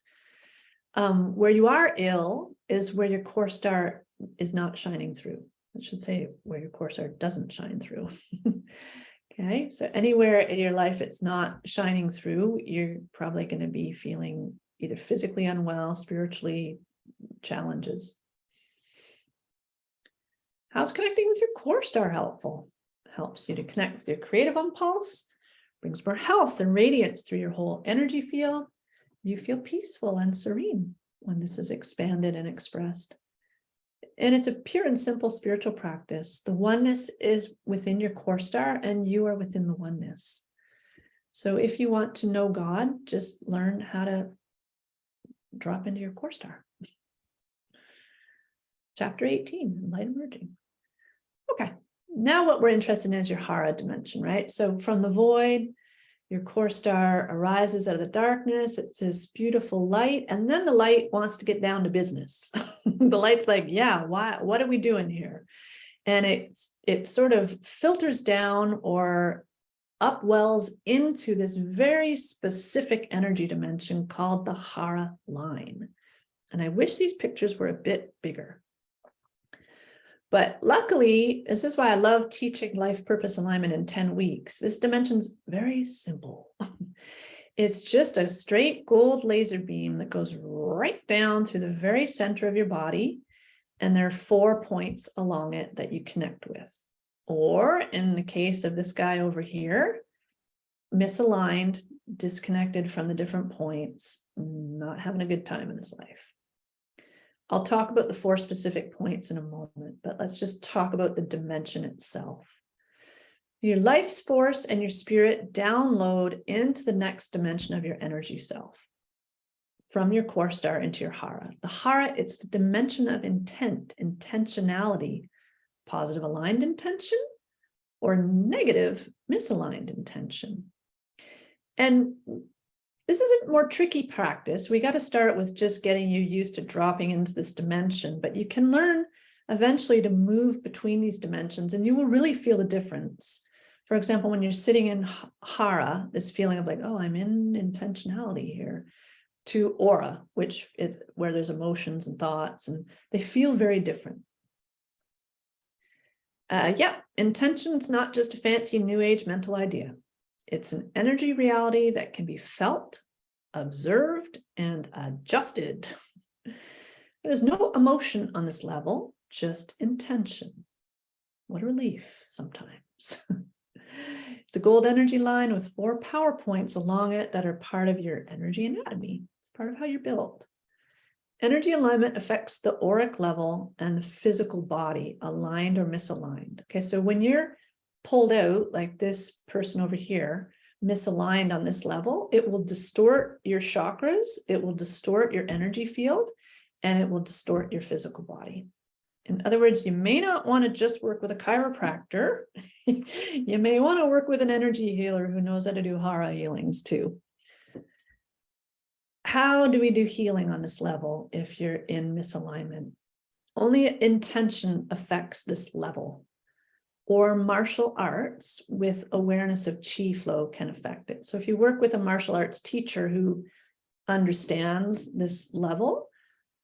S1: Where you are ill is where your core star is not shining through. I should say where your core star doesn't shine through. Okay, so anywhere in your life it's not shining through, you're probably going to be feeling either physically unwell, spiritually challenges. How's connecting with your core star helpful? Helps you to connect with your creative impulse, brings more health and radiance through your whole energy field. You feel peaceful and serene when this is expanded and expressed. And it's a pure and simple spiritual practice. The oneness is within your core star and you are within the oneness. So if you want to know God, just learn how to drop into your core star. Chapter 18, Light Emerging. Okay, now what we're interested in is your Hara dimension, right? So from the void, your core star arises out of the darkness. It's this beautiful light. And then the light wants to get down to business. The light's like, yeah, what are we doing here? And it sort of filters down or upwells into this very specific energy dimension called the Hara line. And I wish these pictures were a bit bigger. But luckily, this is why I love teaching life purpose alignment in 10 weeks. This dimension's very simple. It's just a straight gold laser beam that goes right down through the very center of your body. And there are 4 points along it that you connect with. Or in the case of this guy over here, misaligned, disconnected from the different points, not having a good time in this life. I'll talk about the 4 specific points in a moment, but let's just talk about the dimension itself. Your life's force and your spirit download into the next dimension of your energy self from your core star into your Hara. The Hara, it's the dimension of intent, intentionality, positive aligned intention or negative misaligned intention. And this is a more tricky practice. We got to start with just getting you used to dropping into this dimension, but you can learn eventually to move between these dimensions and you will really feel the difference. For example, when you're sitting in Hara, this feeling of like, oh, I'm in intentionality here, to Aura, which is where there's emotions and thoughts, and they feel very different. Yeah, intention's not just a fancy new age mental idea. It's an energy reality that can be felt, observed, and adjusted. There's no emotion on this level, just intention. What a relief sometimes. It's a gold energy line with 4 power points along it that are part of your energy anatomy. It's part of how you're built. Energy alignment affects the auric level and the physical body, aligned or misaligned. Okay, so when you're pulled out, like this person over here, misaligned on this level, it will distort your chakras, it will distort your energy field, and it will distort your physical body. In other words, you may not want to just work with a chiropractor. You may want to work with an energy healer who knows how to do Hara healings too. How do we do healing on this level if you're in misalignment? Only intention affects this level. Or martial arts with awareness of chi flow can affect it. So if you work with a martial arts teacher who understands this level,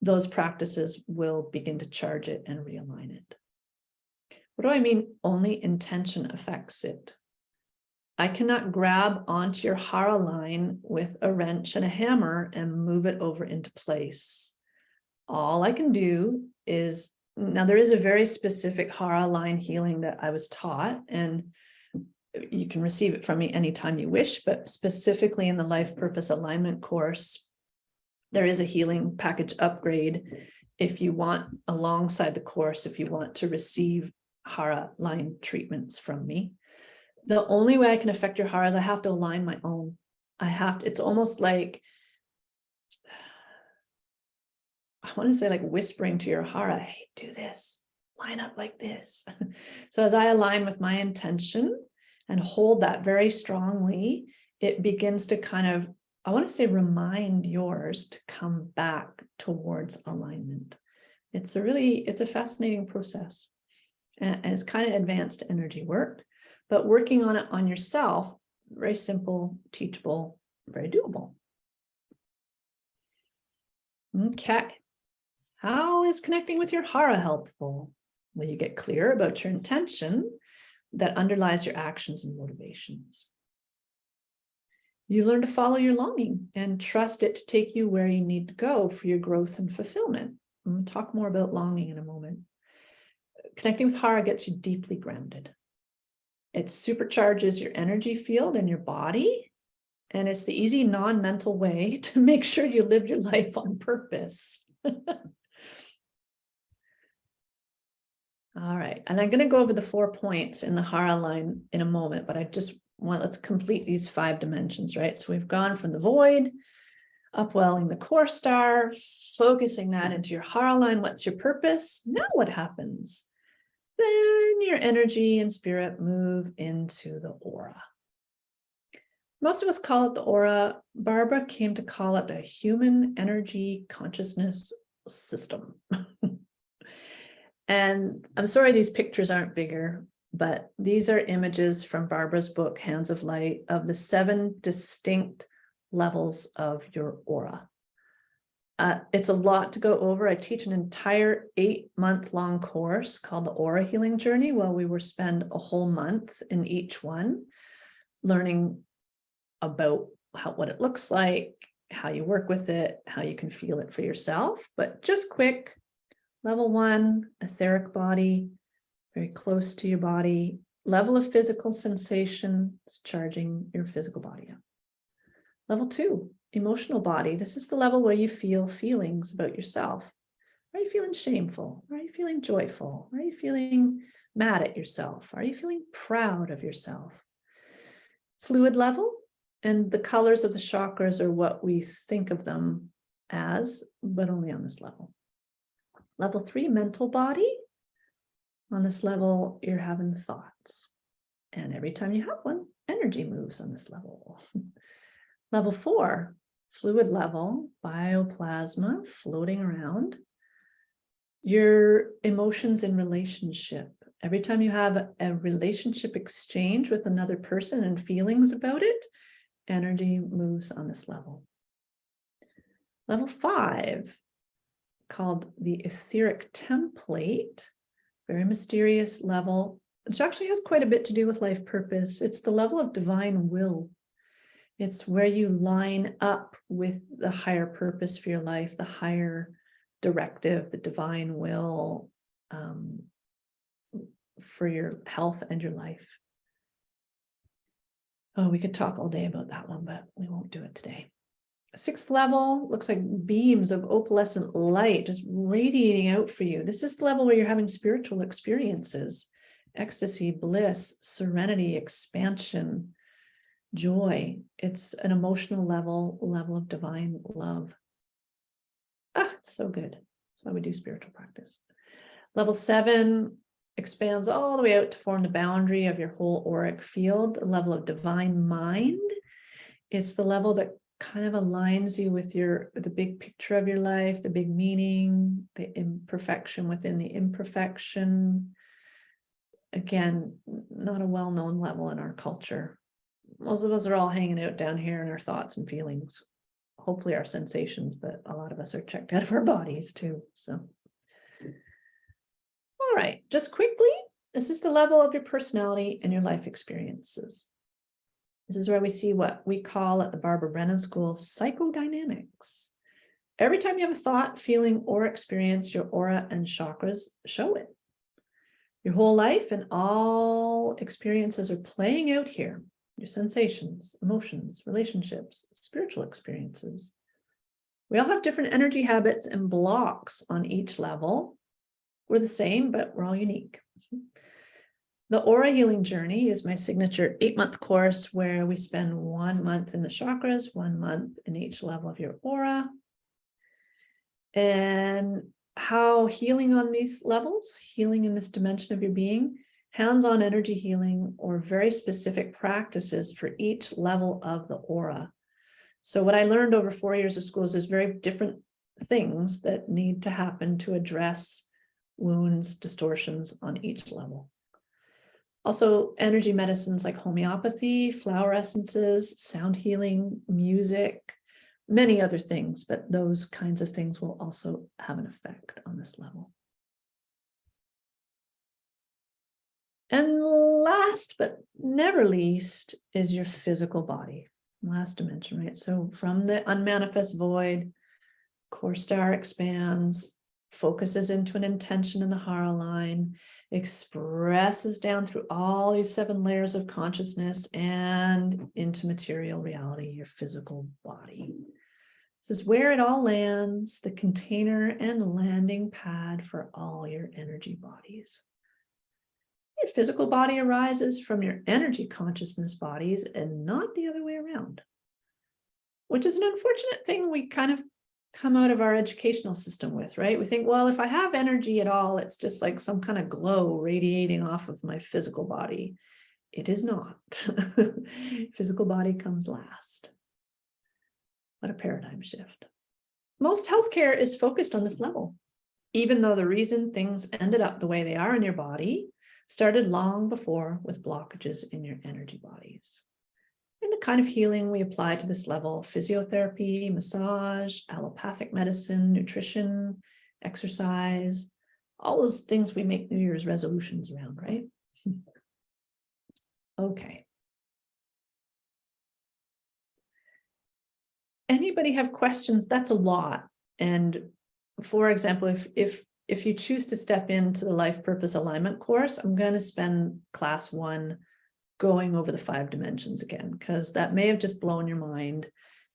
S1: those practices will begin to charge it and realign it. What do I mean? Only intention affects it. I cannot grab onto your Hara line with a wrench and a hammer and move it over into place. All I can do is, now there is a very specific Hara line healing that I was taught, and you can receive it from me anytime you wish, but specifically in the Life Purpose Alignment course, there is a healing package upgrade, if you want, alongside the course, if you want to receive Hara line treatments from me, the only way I can affect your Hara is I have to align my own. It's almost like, I want to say like whispering to your Hara, hey, do this, line up like this. So as I align with my intention and hold that very strongly, it begins to kind of, I want to say, remind yours to come back towards alignment. It's a fascinating process, and it's kind of advanced energy work, but working on it on yourself, very simple, teachable, very doable. Okay. How is connecting with your Hara helpful? Well, you get clear about your intention that underlies your actions and motivations. You learn to follow your longing and trust it to take you where you need to go for your growth and fulfillment. We'll talk more about longing in a moment. Connecting with Hara gets you deeply grounded. It supercharges your energy field and your body, and it's the easy non-mental way to make sure you live your life on purpose. All right, and I'm going to go over the 4 points in the Hara line in a moment, but let's complete these 5 dimensions, right? So we've gone from the void, upwelling the core star, focusing that into your Hara line. What's your purpose? Now what happens? Then your energy and spirit move into the aura. Most of us call it the aura. Barbara came to call it a human energy consciousness system. And I'm sorry these pictures aren't bigger, but these are images from Barbara's book, Hands of Light, of the 7 distinct levels of your aura. It's a lot to go over. I teach an entire 8-month-long course called the Aura Healing Journey, where we will spend a whole month in each one, learning about what it looks like, how you work with it, how you can feel it for yourself. But just quick, level 1, etheric body, very close to your body. Level of physical sensation is charging your physical body up. Level 2, emotional body. This is the level where you feel feelings about yourself. Are you feeling shameful? Are you feeling joyful? Are you feeling mad at yourself? Are you feeling proud of yourself? Fluid level, and the colors of the chakras are what we think of them as, but only on this level. Level 3, mental body. On this level, you're having thoughts. And every time you have one, energy moves on this level. Level 4, fluid level, bioplasma floating around. Your emotions in relationship. Every time you have a relationship exchange with another person and feelings about it, energy moves on this level. Level 5, called the etheric template, very mysterious level, which actually has quite a bit to do with life purpose. It's the level of divine will. It's where you line up with the higher purpose for your life, the higher directive, the divine will for your health and your life. Oh, we could talk all day about that one, but we won't do it today. 6th level looks like beams of opalescent light just radiating out for you. This is the level where you're having spiritual experiences, ecstasy, bliss, serenity, expansion, joy. It's an emotional level of divine love. It's so good. That's why we do spiritual practice. Level 7 expands all the way out to form the boundary of your whole auric field, the level of divine mind. It's the level that kind of aligns you with the big picture of your life, the big meaning, the imperfection within the imperfection. Again, not a well-known level in our culture. Most of us are all hanging out down here in our thoughts and feelings, hopefully our sensations, but a lot of us are checked out of our bodies too. So, all right, just quickly, this is the level of your personality and your life experiences. This is where we see what we call at the Barbara Brennan School psychodynamics. Every time you have a thought, feeling, or experience, your aura and chakras show it. Your whole life and all experiences are playing out here. Your sensations, emotions, relationships, spiritual experiences. We all have different energy habits and blocks on each level. We're the same, but we're all unique. The Aura Healing Journey is my signature 8-month course where we spend 1 month in the chakras, 1 month in each level of your aura. And how healing on these levels, healing in this dimension of your being, hands-on energy healing, or very specific practices for each level of the aura. So what I learned over 4 years of school is there's very different things that need to happen to address wounds, distortions on each level. Also, energy medicines like homeopathy, flower essences, sound healing, music, many other things, but those kinds of things will also have an effect on this level. And last but never least is your physical body, last dimension, right? So from the unmanifest void, core star expands, focuses into an intention in the Hara line, expresses down through all these 7 layers of consciousness and into material reality, your physical body. This is where it all lands, the container and landing pad for all your energy bodies. Your physical body arises from your energy consciousness bodies and not the other way around, which is an unfortunate thing we kind of come out of our educational system with, right? We think, well, if I have energy at all, it's just like some kind of glow radiating off of my physical body. It is not. Physical body comes last. What a paradigm shift. Most healthcare is focused on this level, even though the reason things ended up the way they are in your body started long before with blockages in your energy bodies. And the kind of healing we apply to this level: physiotherapy, massage, allopathic medicine, nutrition, exercise, all those things we make New Year's resolutions around, right? Okay. Anybody have questions? That's a lot. And for example, if you choose to step into the Life Purpose Alignment course, I'm going to spend class 1 going over the 5 dimensions again, because that may have just blown your mind.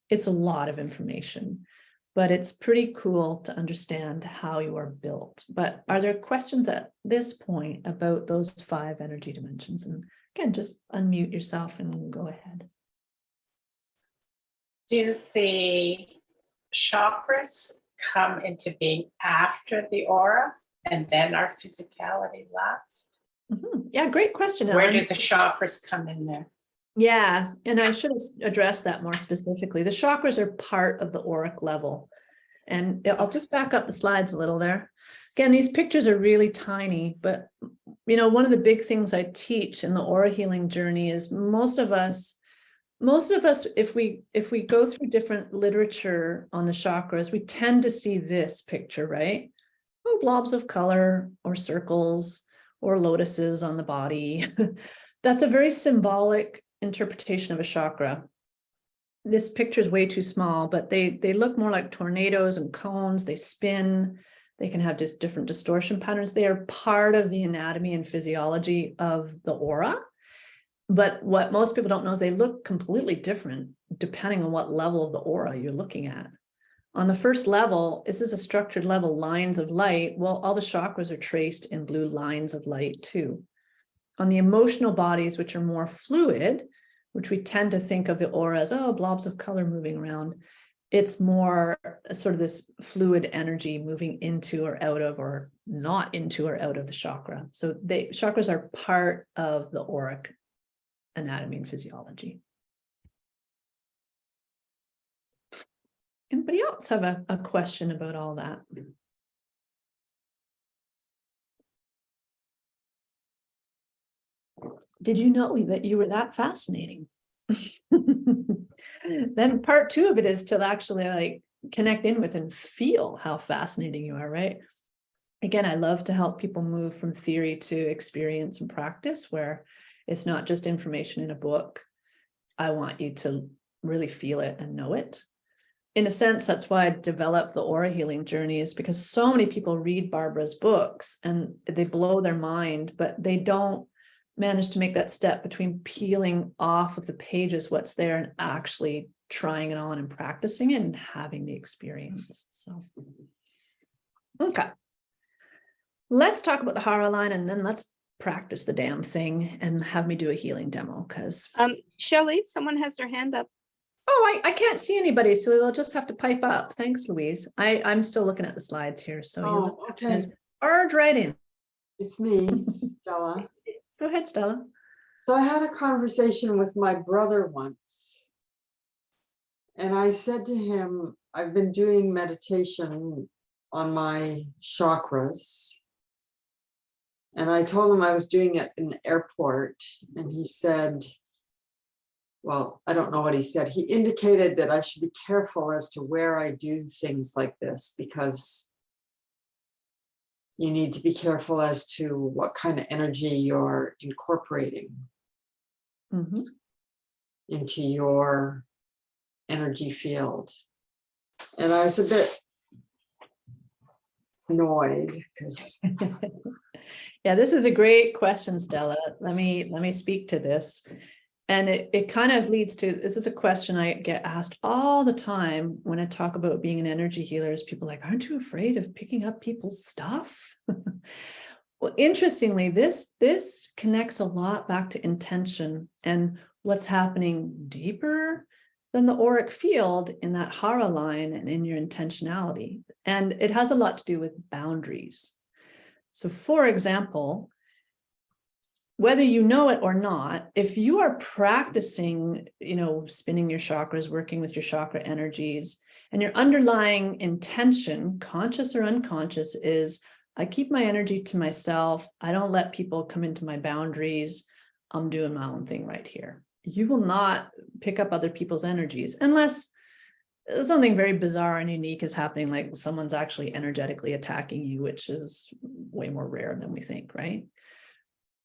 S1: It's a lot of information, but it's pretty cool to understand how you are built. But are there questions at this point about those 5 energy dimensions? And again, just unmute yourself and go ahead.
S4: Do the chakras come into being after the aura and then our physicality last?
S1: Yeah, great question,
S4: Where
S1: Ellen.
S4: did the chakras come in there?
S1: Yeah, and I should have addressed that more specifically. The chakras are part of the auric level. And I'll just back up the slides a little there. Again, these pictures are really tiny, but you know, one of the big things I teach in the aura healing journey is most of us, if we go through different literature on the chakras, we tend to see this picture, right? Oh, blobs of color or circles or lotuses on the body. That's a very symbolic interpretation of a chakra. This picture is way too small, but they look more like tornadoes and cones. They spin. They can have just different distortion patterns. They are part of the anatomy and physiology of the aura. But what most people don't know is they look completely different depending on what level of the aura you're looking at. On the first level, this is a structured level, lines of light. Well, all the chakras are traced in blue lines of light too. On the emotional bodies, which are more fluid, which we tend to think of the aura as, oh, blobs of color moving around. It's more sort of this fluid energy moving into or out of, or not into or out of the chakra. So chakras are part of the auric anatomy and physiology. Anybody else have a question about all that? Did you know that you were that fascinating? Then part 2 of it is to actually like connect in with and feel how fascinating you are, right? Again, I love to help people move from theory to experience and practice, where it's not just information in a book. I want you to really feel it and know it. In a sense, that's why I developed the aura healing journey, is because so many people read Barbara's books and they blow their mind, but they don't manage to make that step between peeling off of the pages what's there and actually trying it on and practicing it and having the experience. So, okay. Let's talk about the Hara line, and then let's practice the damn thing and have me do a healing demo, because
S6: Shelley, someone has their hand up.
S1: I can't see anybody, so they'll just have to pipe up. Thanks, Louise. I'm still looking at the slides here, so you'll just
S7: Oh,
S1: have to
S7: okay.
S1: barge right in.
S7: It's me, Stella.
S1: Go ahead, Stella.
S7: So I had a conversation with my brother once. And I said to him, I've been doing meditation on my chakras. And I told him I was doing it in the airport. And he said, well, I don't know what he said. He indicated that I should be careful as to where I do things like this, because you need to be careful as to what kind of energy you're incorporating
S1: Mhm.
S7: into your energy field. And I was a bit annoyed because
S1: Yeah, this is a great question, Stella. Let me speak to this. And it kind of leads to, this is a question I get asked all the time when I talk about being an energy healer, is people like, aren't you afraid of picking up people's stuff? Well, interestingly, this connects a lot back to intention and what's happening deeper than the auric field in that Hara line and in your intentionality. And it has a lot to do with boundaries. So for example, whether you know it or not, if you are practicing, spinning your chakras, working with your chakra energies, and your underlying intention, conscious or unconscious, is I keep my energy to myself. I don't let people come into my boundaries. I'm doing my own thing right here. You will not pick up other people's energies unless something very bizarre and unique is happening, like someone's actually energetically attacking you, which is way more rare than we think, right?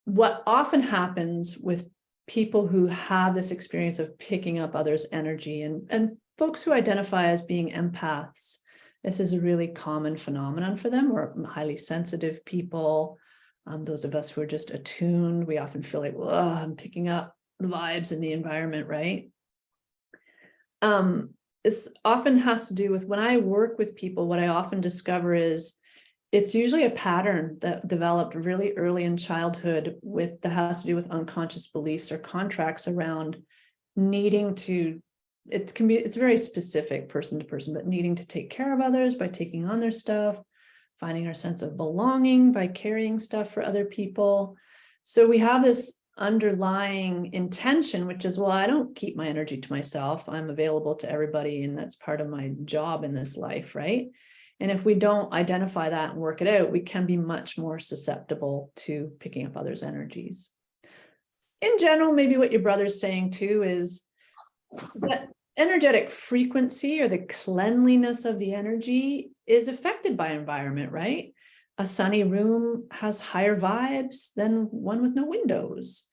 S1: What often happens with people who have this experience of picking up others' energy, and folks who identify as being empaths, this is a really common phenomenon for them. We're highly sensitive people. Those of us who are just attuned, we often feel like, well, I'm picking up the vibes in the environment, right? This often has to do with, when I work with people, what I often discover is it's usually a pattern that developed really early in childhood that has to do with unconscious beliefs or contracts around needing to, it's very specific person to person, but needing to take care of others by taking on their stuff, finding our sense of belonging by carrying stuff for other people. So we have this underlying intention, which is, well, I don't keep my energy to myself. I'm available to everybody, and that's part of my job in this life, right? And if we don't identify that and work it out, we can be much more susceptible to picking up others' energies. In general, maybe what your brother's saying too is that energetic frequency or the cleanliness of the energy is affected by environment, right? A sunny room has higher vibes than one with no windows.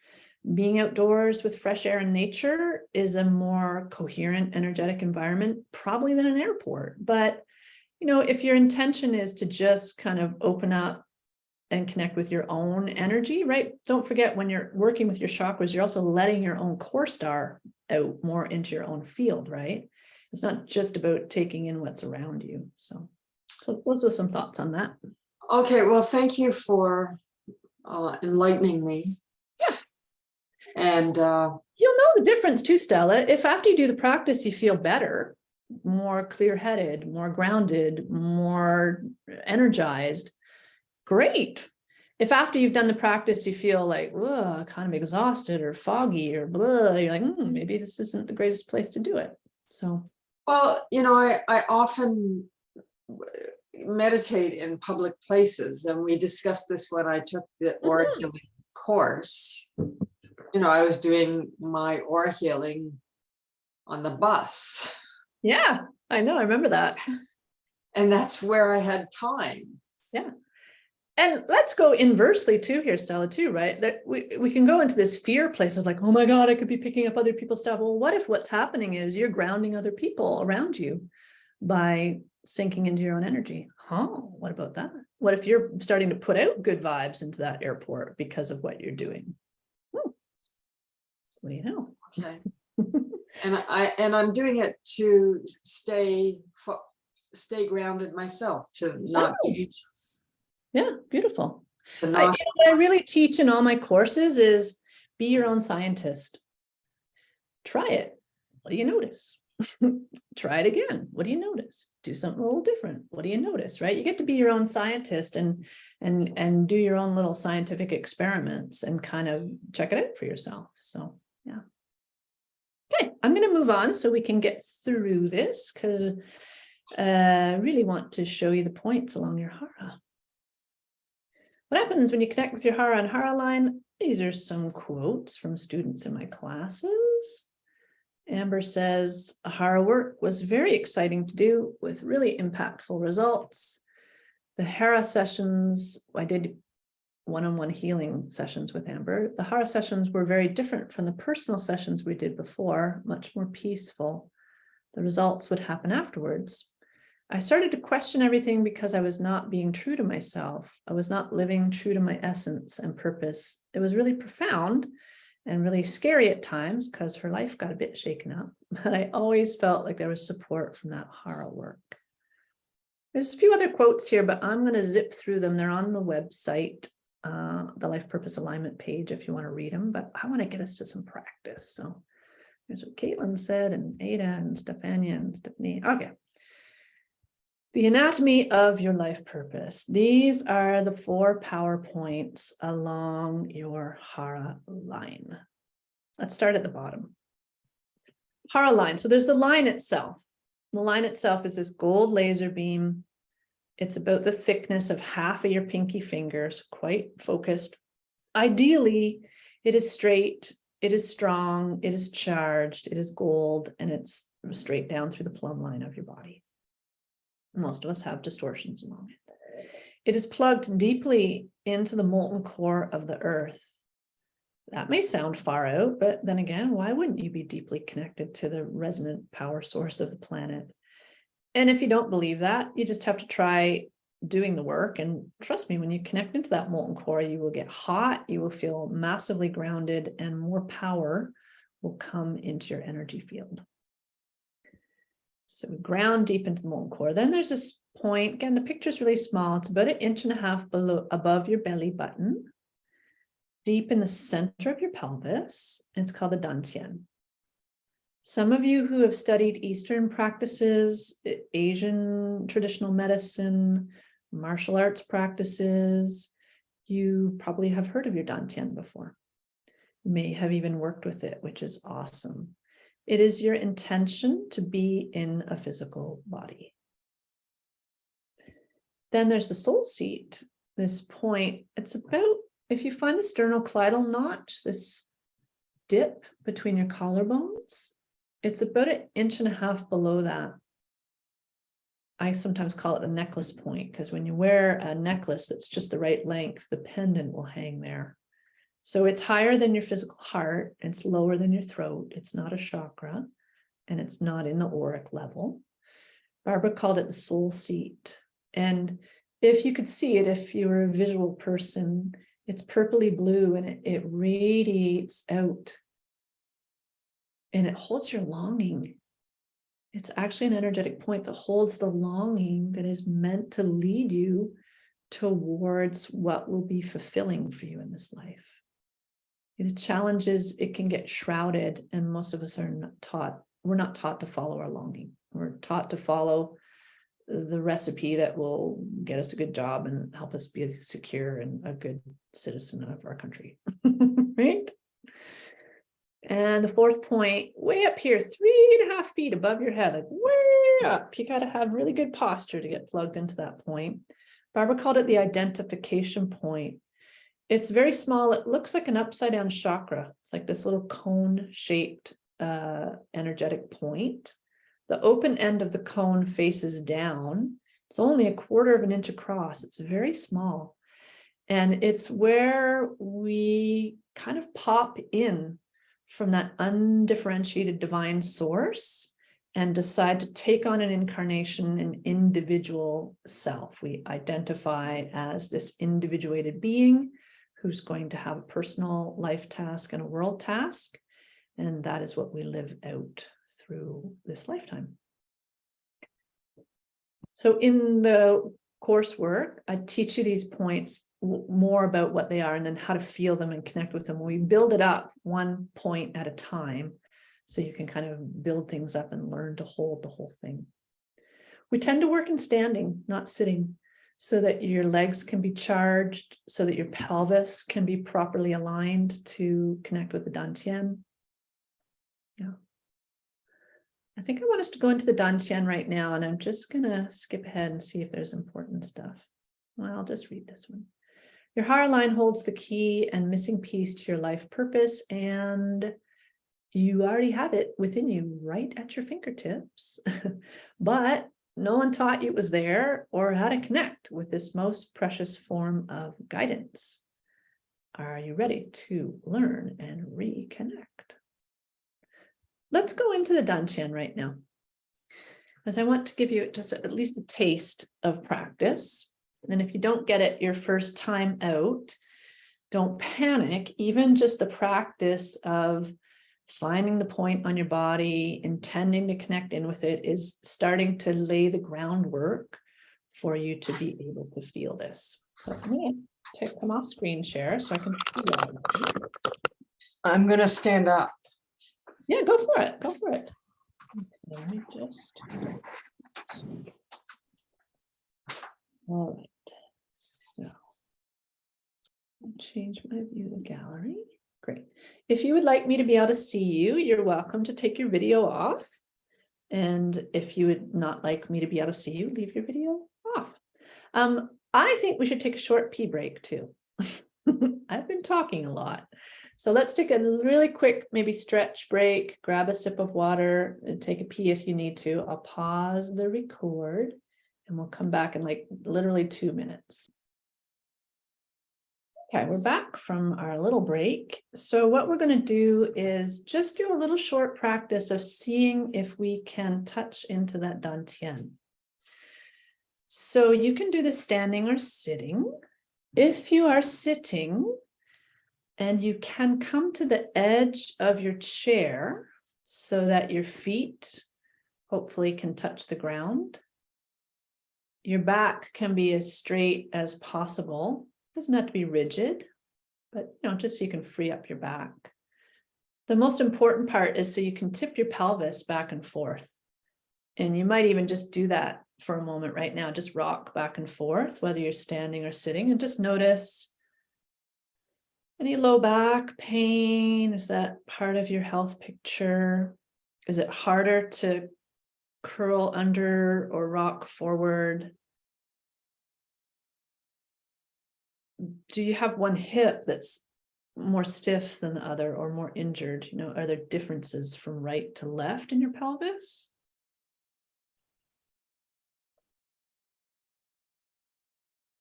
S1: Being outdoors with fresh air and nature is a more coherent energetic environment, probably than an airport. But if your intention is to just kind of open up and connect with your own energy, right? Don't forget, when you're working with your chakras, you're also letting your own core star out more into your own field, right? It's not just about taking in what's around you. So those are some thoughts on that.
S7: okay, well, thank you for enlightening me.
S1: Yeah.
S7: And
S1: You'll know the difference too, Stella. If after you do the practice, you feel better, more clear-headed, more grounded, more energized, great. If after you've done the practice, you feel like, oh, kind of exhausted or foggy or blah, you're like, maybe this isn't the greatest place to do it. So,
S7: well, I often meditate in public places, and we discussed this when I took the aura healing course. I was doing my aura healing on the bus.
S1: yeah, I know, I remember that.
S7: And that's where I had time.
S1: Yeah. And let's go inversely too here, Stella, too, right? That we can go into this fear place of like, oh my God, I could be picking up other people's stuff. Well, what if what's happening is you're grounding other people around you by sinking into your own energy? What about that? What if you're starting to put out good vibes into that airport because of what you're doing? What do you know?
S7: Okay. And I'm doing it to stay grounded myself, to not be
S1: Nice.
S7: anxious,
S1: Yeah, beautiful.
S7: to
S1: You
S7: not.
S1: know, what I really teach in all my courses is be your own scientist. Try it. What do you notice? Try it again. What do you notice? Do something a little different. What do you notice? Right? You get to be your own scientist and do your own little scientific experiments and kind of check it out for yourself. So yeah. Okay, I'm going to move on so we can get through this because I really want to show you the points along your hara. What happens when you connect with your hara and hara line? These are some quotes from students in my classes. Amber says, hara work was very exciting to do with really impactful results. The hara sessions, I did one-on-one healing sessions with Amber. The hara sessions were very different from the personal sessions we did before, much more peaceful. The results would happen afterwards. I started to question everything because I was not being true to myself. I was not living true to my essence and purpose. It was really profound and really scary at times because her life got a bit shaken up, but I always felt like there was support from that hara work. There's a few other quotes here, but I'm going to zip through them. They're on the website, the Life Purpose Alignment page if you want to read them, but I want to get us to some practice. So here's what Caitlin said, and Ada and Stefania and Stephanie. Okay. The anatomy of your life purpose. These are the 4 power points along your hara line. Let's start at the bottom. Hara line. So there's the line itself. The line itself is this gold laser beam. It's about the thickness of half of your pinky fingers, quite focused. Ideally, it is straight, it is strong, it is charged, it is gold, and it's straight down through the plumb line of your body. Most of us have distortions along it. It is plugged deeply into the molten core of the earth. That may sound far out, but then again, why wouldn't you be deeply connected to the resonant power source of the planet? And if you don't believe that, you just have to try doing the work. And trust me, when you connect into that molten core, you will get hot, you will feel massively grounded, and more power will come into your energy field. So we ground deep into the molten core. Then there's this point, again, the picture's really small. It's about 1.5 inches below, above your belly button, deep in the center of your pelvis. It's called the dantian. Some of you who have studied Eastern practices, Asian traditional medicine, martial arts practices, you probably have heard of your dantian before. You may have even worked with it, which is awesome. It is your intention to be in a physical body. Then there's the soul seat. This point, it's about, if you find the sternocleidomastoid notch, this dip between your collarbones, it's about 1.5 inches below that. I sometimes call it the necklace point because when you wear a necklace that's just the right length, the pendant will hang there. So it's higher than your physical heart, it's lower than your throat, it's not a chakra, and it's not in the auric level. Barbara called it the soul seat. And if you could see it, if you were a visual person, it's purpley blue and it radiates out. And it holds your longing. It's actually an energetic point that holds the longing that is meant to lead you towards what will be fulfilling for you in this life. The challenge is it can get shrouded, and most of us are not taught. We're not taught to follow our longing. We're taught to follow the recipe that will get us a good job and help us be secure and a good citizen of our country, right? And the 4th point, way up here, 3.5 feet above your head, like way up. You got to have really good posture to get plugged into that point. Barbara called it the identification point. It's very small. It looks like an upside down chakra. It's like this little cone shaped energetic point. The open end of the cone faces down. It's only 1/4 inch across. It's very small. And it's where we kind of pop in from that undifferentiated divine source and decide to take on an incarnation, an individual self. We identify as this individuated being who's going to have a personal life task and a world task. And that is what we live out through this lifetime. So in the coursework, I teach you these points more about what they are and then how to feel them and connect with them. We build it up one point at a time so you can kind of build things up and learn to hold the whole thing. We tend to work in standing, not sitting, so that your legs can be charged, so that your pelvis can be properly aligned to connect with the Dantian. Yeah. I think I want us to go into the Dantian right now, and I'm just going to skip ahead and see if there's important stuff. Well, I'll just read this one. Your heart line holds the key and missing piece to your life purpose, and you already have it within you right at your fingertips. But no one taught you it was there or how to connect with this most precious form of guidance. Are you ready to learn and reconnect? Let's go into the Dantian right now, as I want to give you just at least a taste of practice. And if you don't get it your first time out, don't panic. Even just the practice of finding the point on your body, intending to connect in with it, is starting to lay the groundwork for you to be able to feel this. So I'm going to come off screen share so I can see that.
S7: I'm gonna stand up.
S1: Yeah, go for it. Go for it. Okay, let me just. All right. So I'll change my view gallery. Great. If you would like me to be able to see you, you're welcome to take your video off. And if you would not like me to be able to see you, leave your video off. I think we should take a short pee break too. I've been talking a lot. So let's take a really quick, maybe stretch break, grab a sip of water and take a pee if you need to. I'll pause the record and we'll come back in like literally 2 minutes. Okay, we're back from our little break. So what we're going to do is just do a little short practice of seeing if we can touch into that Dantian. So you can do this standing or sitting. If you are sitting, and you can come to the edge of your chair so that your feet hopefully can touch the ground. Your back can be as straight as possible. Doesn't have to be rigid, but just so you can free up your back. The most important part is so you can tip your pelvis back and forth. And you might even just do that for a moment right now. Just rock back and forth, whether you're standing or sitting, and just notice any low back pain. Is that part of your health picture? Is it harder to curl under or rock forward? Do you have one hip that's more stiff than the other or more injured? Are there differences from right to left in your pelvis?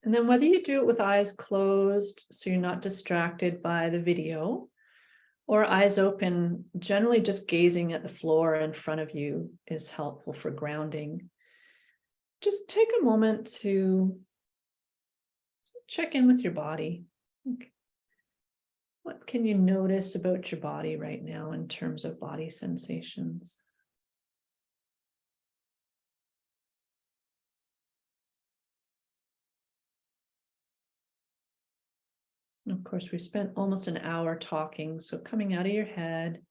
S1: And then whether you do it with eyes closed, so you're not distracted by the video, or eyes open, generally just gazing at the floor in front of you is helpful for grounding. Just take a moment to check in with your body. Okay. What can you notice about your body right now in terms of body sensations? Of course, we spent almost an hour talking, so coming out of your head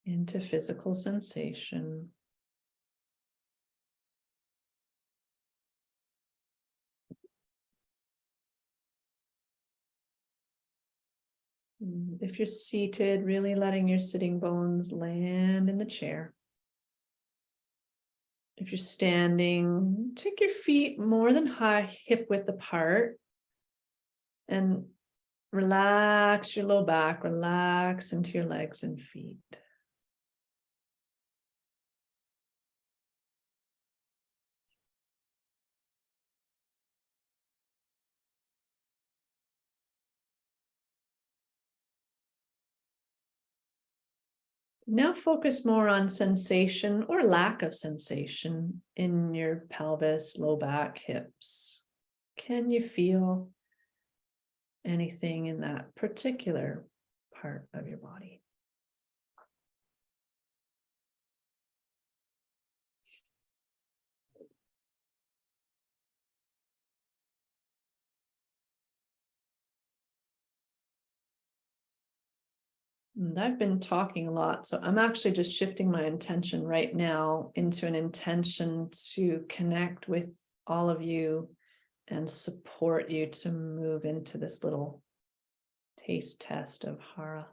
S1: into physical sensation. If you're seated, really letting your sitting bones land in the chair. If you're standing, take your feet more than high hip width apart and relax your low back, relax into your legs and feet. Now focus more on sensation or lack of sensation in your pelvis, low back, hips. Can you feel anything in that particular part of your body? And I've been talking a lot, so I'm actually just shifting my intention right now into an intention to connect with all of you and support you to move into this little taste test of Hara.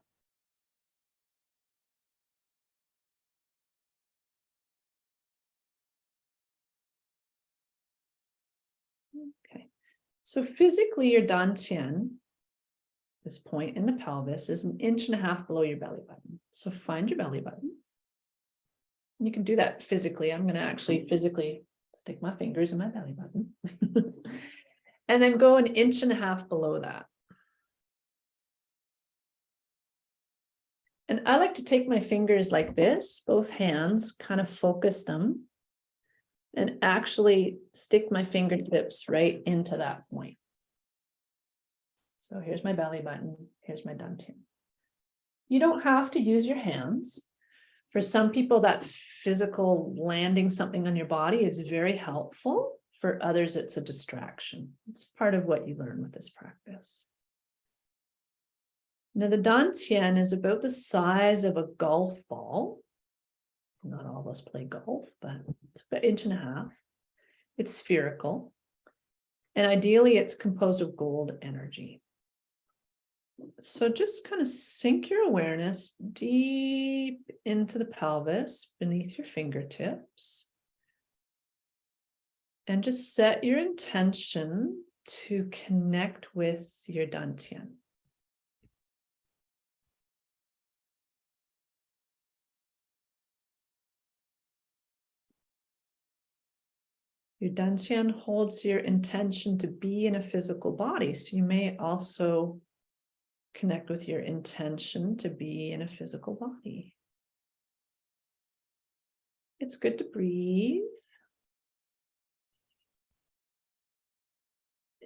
S1: Okay, so physically your dantian, this point in the pelvis, is 1.5 inches below your belly button. So find your belly button. You can do that physically. I'm going to actually physically stick my fingers in my belly button. And then go 1.5 inches below that. And I like to take my fingers like this, both hands, kind of focus them, and actually stick my fingertips right into that point. So here's my belly button, here's my dantian. You don't have to use your hands. For some people, that physical landing something on your body is very helpful. For others, it's a distraction. It's part of what you learn with this practice. Now, the dantian is about the size of a golf ball. Not all of us play golf, but it's about 1.5 inches. It's spherical. And ideally, it's composed of gold energy. So just kind of sink your awareness deep into the pelvis beneath your fingertips. And just set your intention to connect with your dantian. Your dantian holds your intention to be in a physical body. So you may also connect with your intention to be in a physical body. It's good to breathe.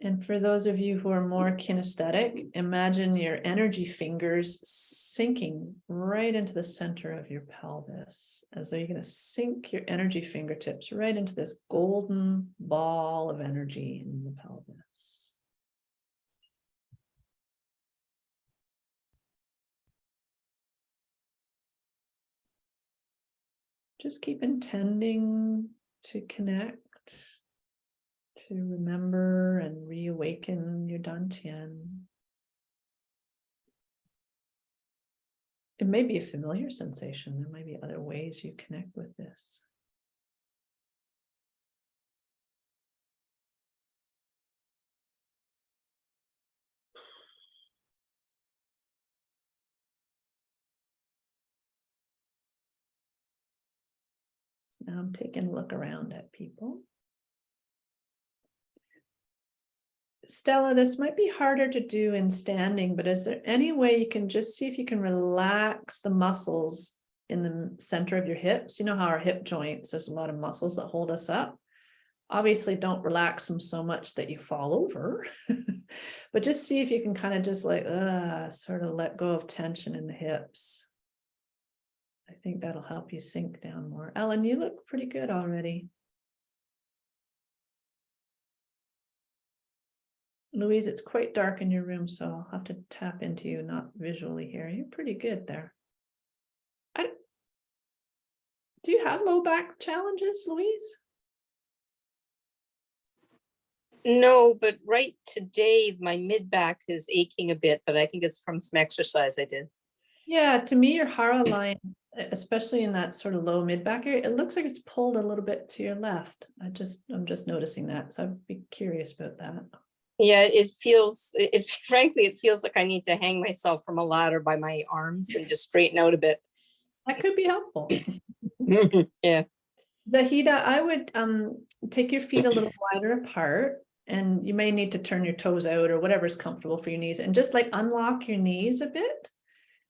S1: And for those of you who are more kinesthetic, imagine your energy fingers sinking right into the center of your pelvis, as though you're going to sink your energy fingertips right into this golden ball of energy in the pelvis. Just keep intending to connect, to remember and reawaken your dantian. It may be a familiar sensation. There might be other ways you connect with this. Now I'm taking a look around at people. Stella, this might be harder to do in standing, but is there any way you can just see if you can relax the muscles in the center of your hips? You know how our hip joints, there's a lot of muscles that hold us up. Obviously, don't relax them so much that you fall over, but just see if you can kind of just like, sort of let go of tension in the hips. I think that'll help you sink down more. Ellen, you look pretty good already. Louise, it's quite dark in your room, so I'll have to tap into you, not visually here. You're pretty good there. Do you have low back challenges, Louise?
S6: No, but right today, my mid back is aching a bit, but I think it's from some exercise I did.
S1: Yeah, to me, your Hara line, especially in that sort of low mid back area, it looks like it's pulled a little bit to your left. I'm just noticing that, so I'd be curious about that.
S6: Yeah, frankly, it feels like I need to hang myself from a ladder by my arms and just straighten out a bit.
S1: That could be helpful.
S6: Yeah.
S1: Zahida, I would take your feet a little wider apart, and you may need to turn your toes out or whatever's comfortable for your knees, and just like unlock your knees a bit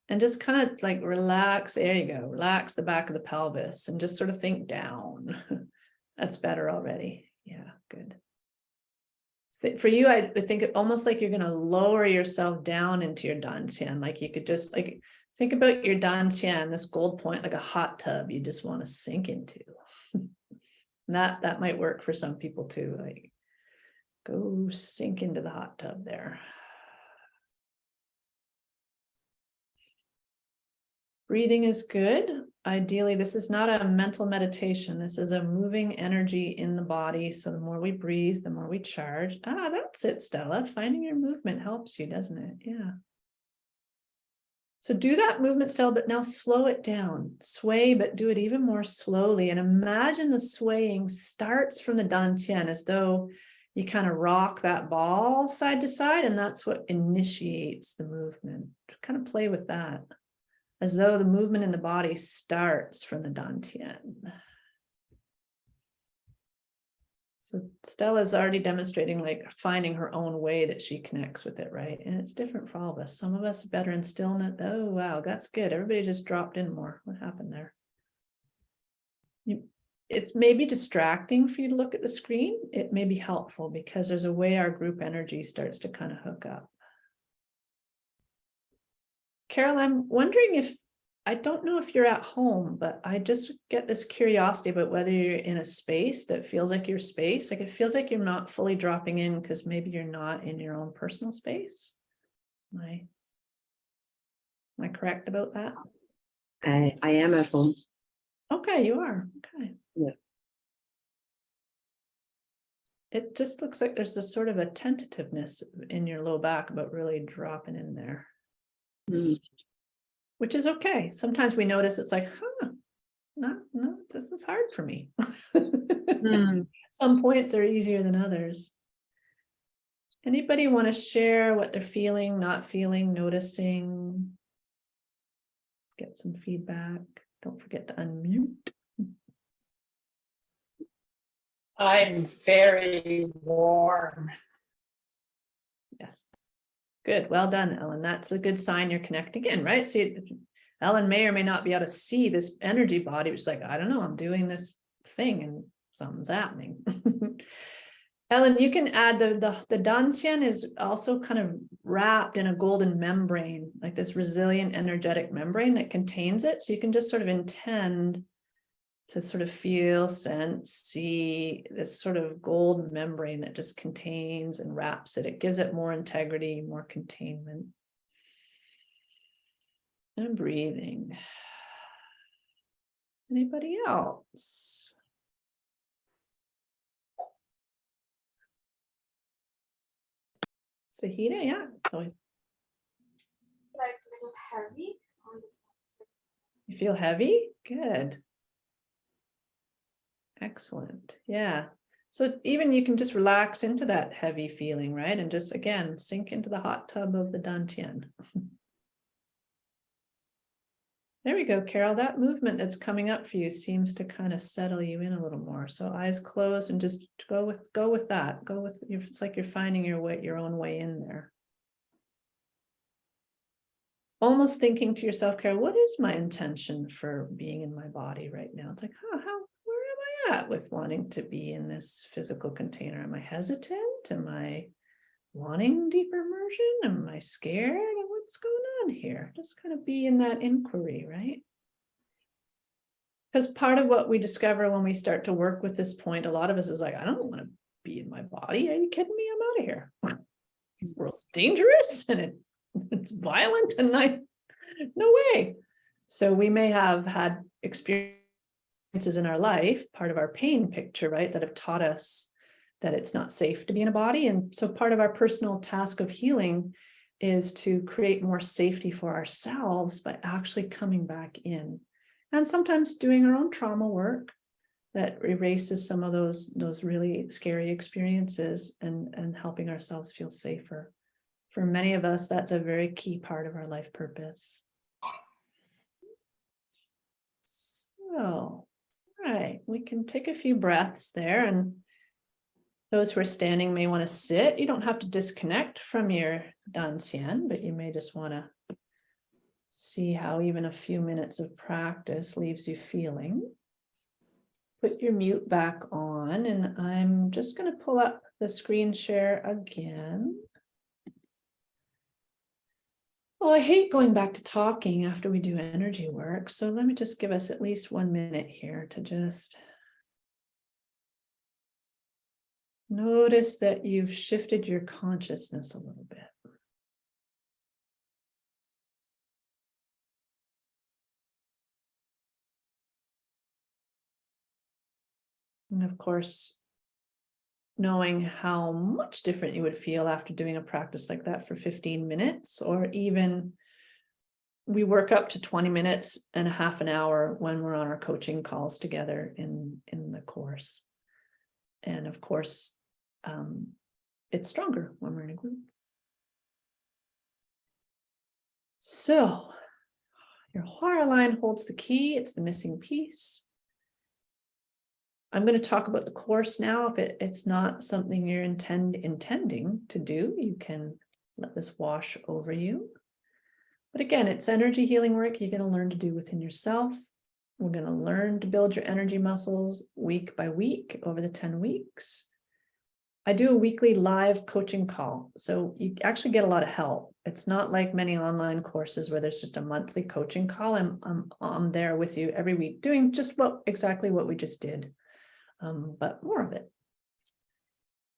S1: and just kind of like relax. There you go. Relax the back of the pelvis and just sort of think down. That's better already. Yeah, good. So for you, I think almost like you're going to lower yourself down into your dantian. Like you could just like think about your dantian, this gold point, like a hot tub you just want to sink into. That might work for some people too. Like go sink into the hot tub there. Breathing is good. Ideally, this is not a mental meditation. This is a moving energy in the body. So the more we breathe, the more we charge. Ah, that's it, Stella. Finding your movement helps you, doesn't it? Yeah. So do that movement, Stella, but now slow it down. Sway, but do it even more slowly. And imagine the swaying starts from the dantian, as though you kind of rock that ball side to side, and that's what initiates the movement. Kind of play with that, as though the movement in the body starts from the dantian. So Stella's already demonstrating like finding her own way that she connects with it, right? And it's different for all of us. Some of us are better in stillness. Oh, wow, that's good. Everybody just dropped in more. What happened there? It's maybe distracting for you to look at the screen. It may be helpful because there's a way our group energy starts to kind of hook up. Carol, I'm wondering if, I don't know if you're at home, but I just get this curiosity about whether you're in a space that feels like your space. Like it feels like you're not fully dropping in because maybe you're not in your own personal space. Am I correct about that?
S3: I am at home.
S1: Okay, you are. Okay.
S3: Yeah.
S1: It just looks like there's a sort of a tentativeness in your low back about really dropping in there.
S3: Mm.
S1: Which is okay. Sometimes we notice it's like, no, this is hard for me. Some points are easier than others. Anybody want to share what they're feeling, not feeling, noticing? Get some feedback. Don't forget to unmute.
S4: I'm very warm.
S1: Yes. Good. Well done, Ellen. That's a good sign you're connecting in, right? See, Ellen may or may not be able to see this energy body, which is like, I don't know, I'm doing this thing and something's happening. Ellen, you can add the dantian is also kind of wrapped in a golden membrane, like this resilient energetic membrane that contains it. So you can just sort of intend to sort of feel, sense, see this sort of gold membrane that just contains and wraps it. It gives it more integrity, more containment. And breathing. Anybody else? Sahida, yeah. So
S8: Like a little heavy on the
S1: you feel heavy? Good. Excellent. Yeah. So even you can just relax into that heavy feeling, right? And just again, sink into the hot tub of the dantian. There we go, Carol. That movement that's coming up for you seems to kind of settle you in a little more. So eyes closed and just go with that. Go with it's like you're finding your own way in there. Almost thinking to yourself, Carol, what is my intention for being in my body right now? It's like, where am I at with wanting to be in this physical container? Am I hesitant? Am I wanting deeper immersion? Am I scared? What's going on here? Just kind of be in that inquiry, right? Because part of what we discover when we start to work with this point, a lot of us is like, I don't want to be in my body. Are you kidding me? I'm out of here. This world's dangerous and it's violent and no way. So we may have had experiences in our life, part of our pain picture, right, that have taught us that it's not safe to be in a body. And so part of our personal task of healing is to create more safety for ourselves by actually coming back in and sometimes doing our own trauma work that erases some of those really scary experiences and helping ourselves feel safer. For many of us, that's a very key part of our life purpose. So, all right, we can take a few breaths there, and those who are standing may want to sit. You don't have to disconnect from your dantian, but you may just want to see how even a few minutes of practice leaves you feeling. Put your mute back on, and I'm just going to pull up the screen share again. Well, I hate going back to talking after we do energy work, so let me just give us at least 1 minute here to just notice that you've shifted your consciousness a little bit. And of course, knowing how much different you would feel after doing a practice like that for 15 minutes, or even we work up to 20 minutes and a half an hour when we're on our coaching calls together in the course. And of course, it's stronger when we're in a group. So your hara line holds the key. It's the missing piece. I'm going to talk about the course now. If it's not something you're intending to do, you can let this wash over you. But again, it's energy healing work you're going to learn to do within yourself. We're going to learn to build your energy muscles week by week over the 10 weeks. I do a weekly live coaching call, so you actually get a lot of help. It's not like many online courses where there's just a monthly coaching call. I'm there with you every week doing just exactly what we just did, but more of it.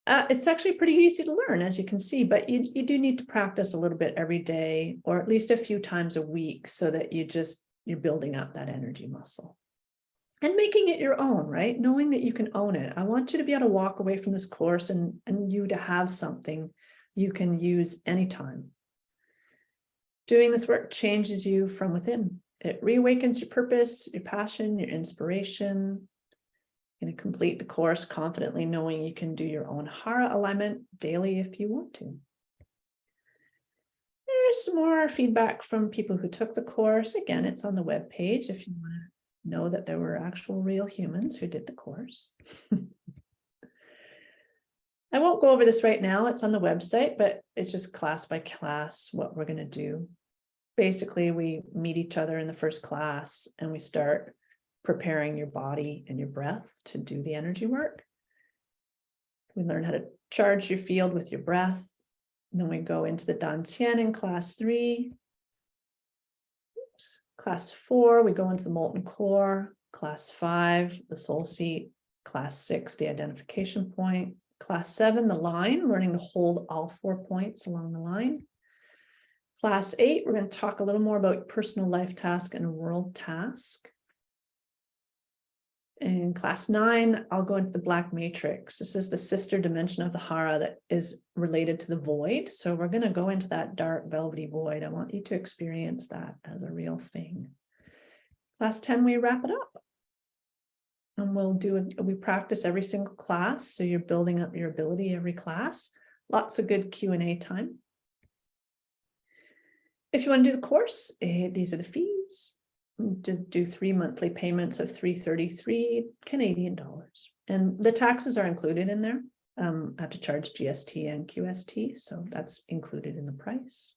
S1: It's actually pretty easy to learn, as you can see, but you do need to practice a little bit every day, or at least a few times a week, so that you're building up that energy muscle and making it your own, right? Knowing that you can own it. I want you to be able to walk away from this course and you to have something you can use anytime. Doing this work changes you from within. It reawakens your purpose, your passion, your inspiration. Going to complete the course confidently, knowing you can do your own hara alignment daily if you want to. There's some more feedback from people who took the course. Again, it's on the webpage if you want to know that there were actual real humans who did the course. I won't go over this right now. It's on the website, but it's just class by class what we're going to do. Basically, we meet each other in the first class and we start preparing your body and your breath to do the energy work. We learn how to charge your field with your breath. And then we go into the Dantian in class 3. Class 4, we go into the molten core. Class 5, the soul seat. Class 6, the identification point. Class 7, the line, learning to hold all 4 points along the line. Class 8, we're going to talk a little more about personal life task and world task. In class 9, I'll go into the black matrix. This is the sister dimension of the hara that is related to the void. So we're going to go into that dark velvety void. I want you to experience that as a real thing. Class 10, we wrap it up. And we practice every single class. So you're building up your ability every class. Lots of good Q&A time. If you want to do the course, these are the fees. To do 3 monthly payments of $333 Canadian dollars. And the taxes are included in there. I have to charge GST and QST, so that's included in the price.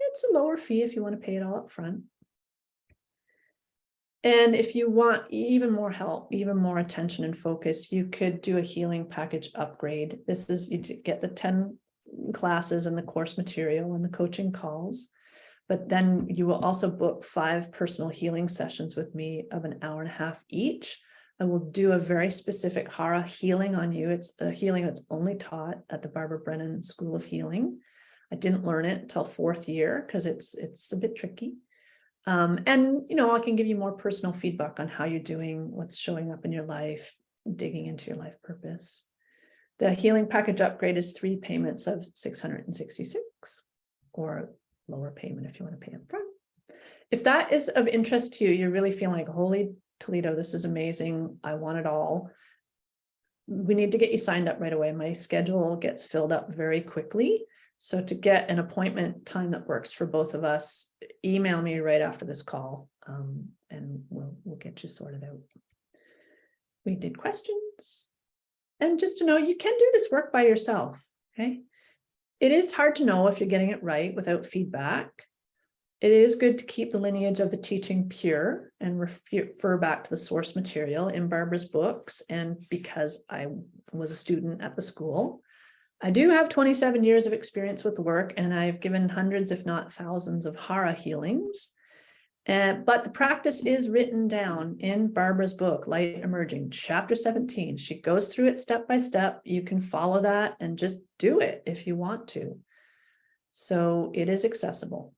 S1: It's a lower fee if you want to pay it all up front. And if you want even more help, even more attention and focus, you could do a healing package upgrade. This is, you get the 10 classes and the course material and the coaching calls. But then you will also book 5 personal healing sessions with me of an hour and a half each. I will do a very specific hara healing on you. It's a healing that's only taught at the Barbara Brennan School of Healing. I didn't learn it until 4th year because it's a bit tricky. And, I can give you more personal feedback on how you're doing, what's showing up in your life, digging into your life purpose. The healing package upgrade is 3 payments of $666 or lower payment if you want to pay up front. If that is of interest to you, you're really feeling like, holy Toledo, this is amazing. I want it all. We need to get you signed up right away. My schedule gets filled up very quickly. So to get an appointment time that works for both of us, email me right after this call, and we'll get you sorted out. We did questions. And just to know, you can do this work by yourself, okay? It is hard to know if you're getting it right without feedback. It is good to keep the lineage of the teaching pure and refer back to the source material in Barbara's books. And because I was a student at the school, I do have 27 years of experience with the work, and I've given hundreds, if not thousands, of hara healings. But the practice is written down in Barbara's book, Light Emerging, chapter 17. She goes through it step by step. You can follow that and just do it if you want to. So it is accessible.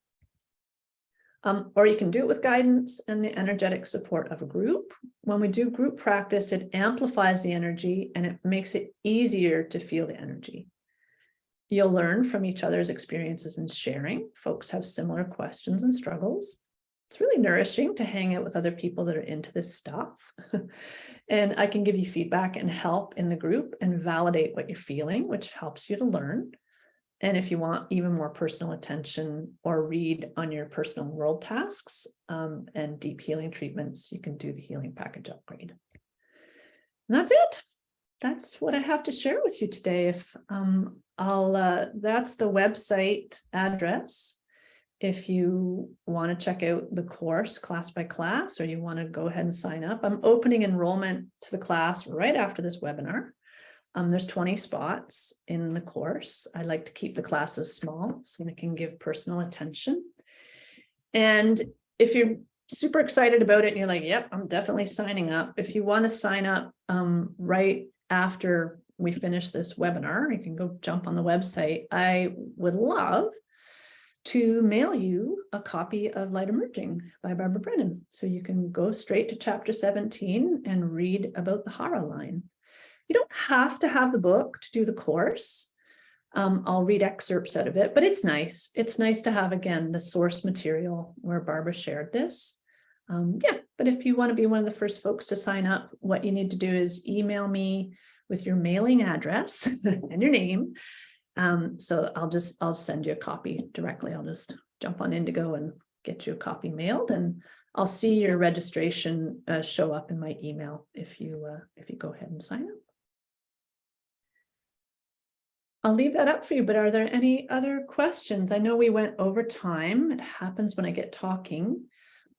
S1: Or you can do it with guidance and the energetic support of a group. When we do group practice, it amplifies the energy and it makes it easier to feel the energy. You'll learn from each other's experiences and sharing. Folks have similar questions and struggles. It's really nourishing to hang out with other people that are into this stuff. And I can give you feedback and help in the group and validate what you're feeling, which helps you to learn. And if you want even more personal attention or read on your personal world tasks and deep healing treatments, you can do the healing package upgrade. And that's it. That's what I have to share with you today. If that's the website address. If you want to check out the course class by class, or you want to go ahead and sign up, I'm opening enrollment to the class right after this webinar. There's 20 spots in the course. I like to keep the classes small so I can give personal attention. And if you're super excited about it and you're like, yep, I'm definitely signing up. If you want to sign up right after we finish this webinar, you can go jump on the website. I would love to mail you a copy of Light Emerging by Barbara Brennan. So you can go straight to chapter 17 and read about the Hara line. You don't have to have the book to do the course. I'll read excerpts out of it, but it's nice. It's nice to have, again, the source material where Barbara shared this. Yeah, but if you want to be one of the first folks to sign up, what you need to do is email me with your mailing address and your name. So I'll send you a copy directly. I'll just jump on Indigo and get you a copy mailed, and I'll see your registration show up in my email if you go ahead and sign up. I'll leave that up for you, but are there any other questions? I know we went over time. It happens when I get talking,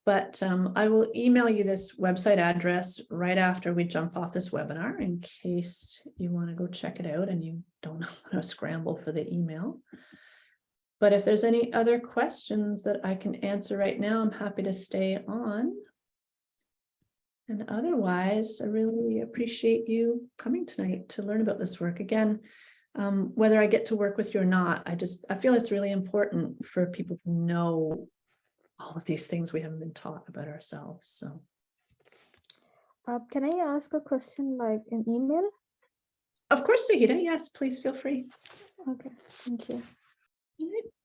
S1: but I will email you this website address right after we jump off this webinar in case you want to go check it out and you don't want to scramble for the email. But if there's any other questions that I can answer right now, I'm happy to stay on. And otherwise, I really appreciate you coming tonight to learn about this work. Again, whether I get to work with you or not, I feel it's really important for people to know all of these things we haven't been taught about ourselves. So,
S5: Can I ask a question like in email?
S1: of course, Sahida, yes, please feel free.
S5: Okay, thank you.
S1: All right.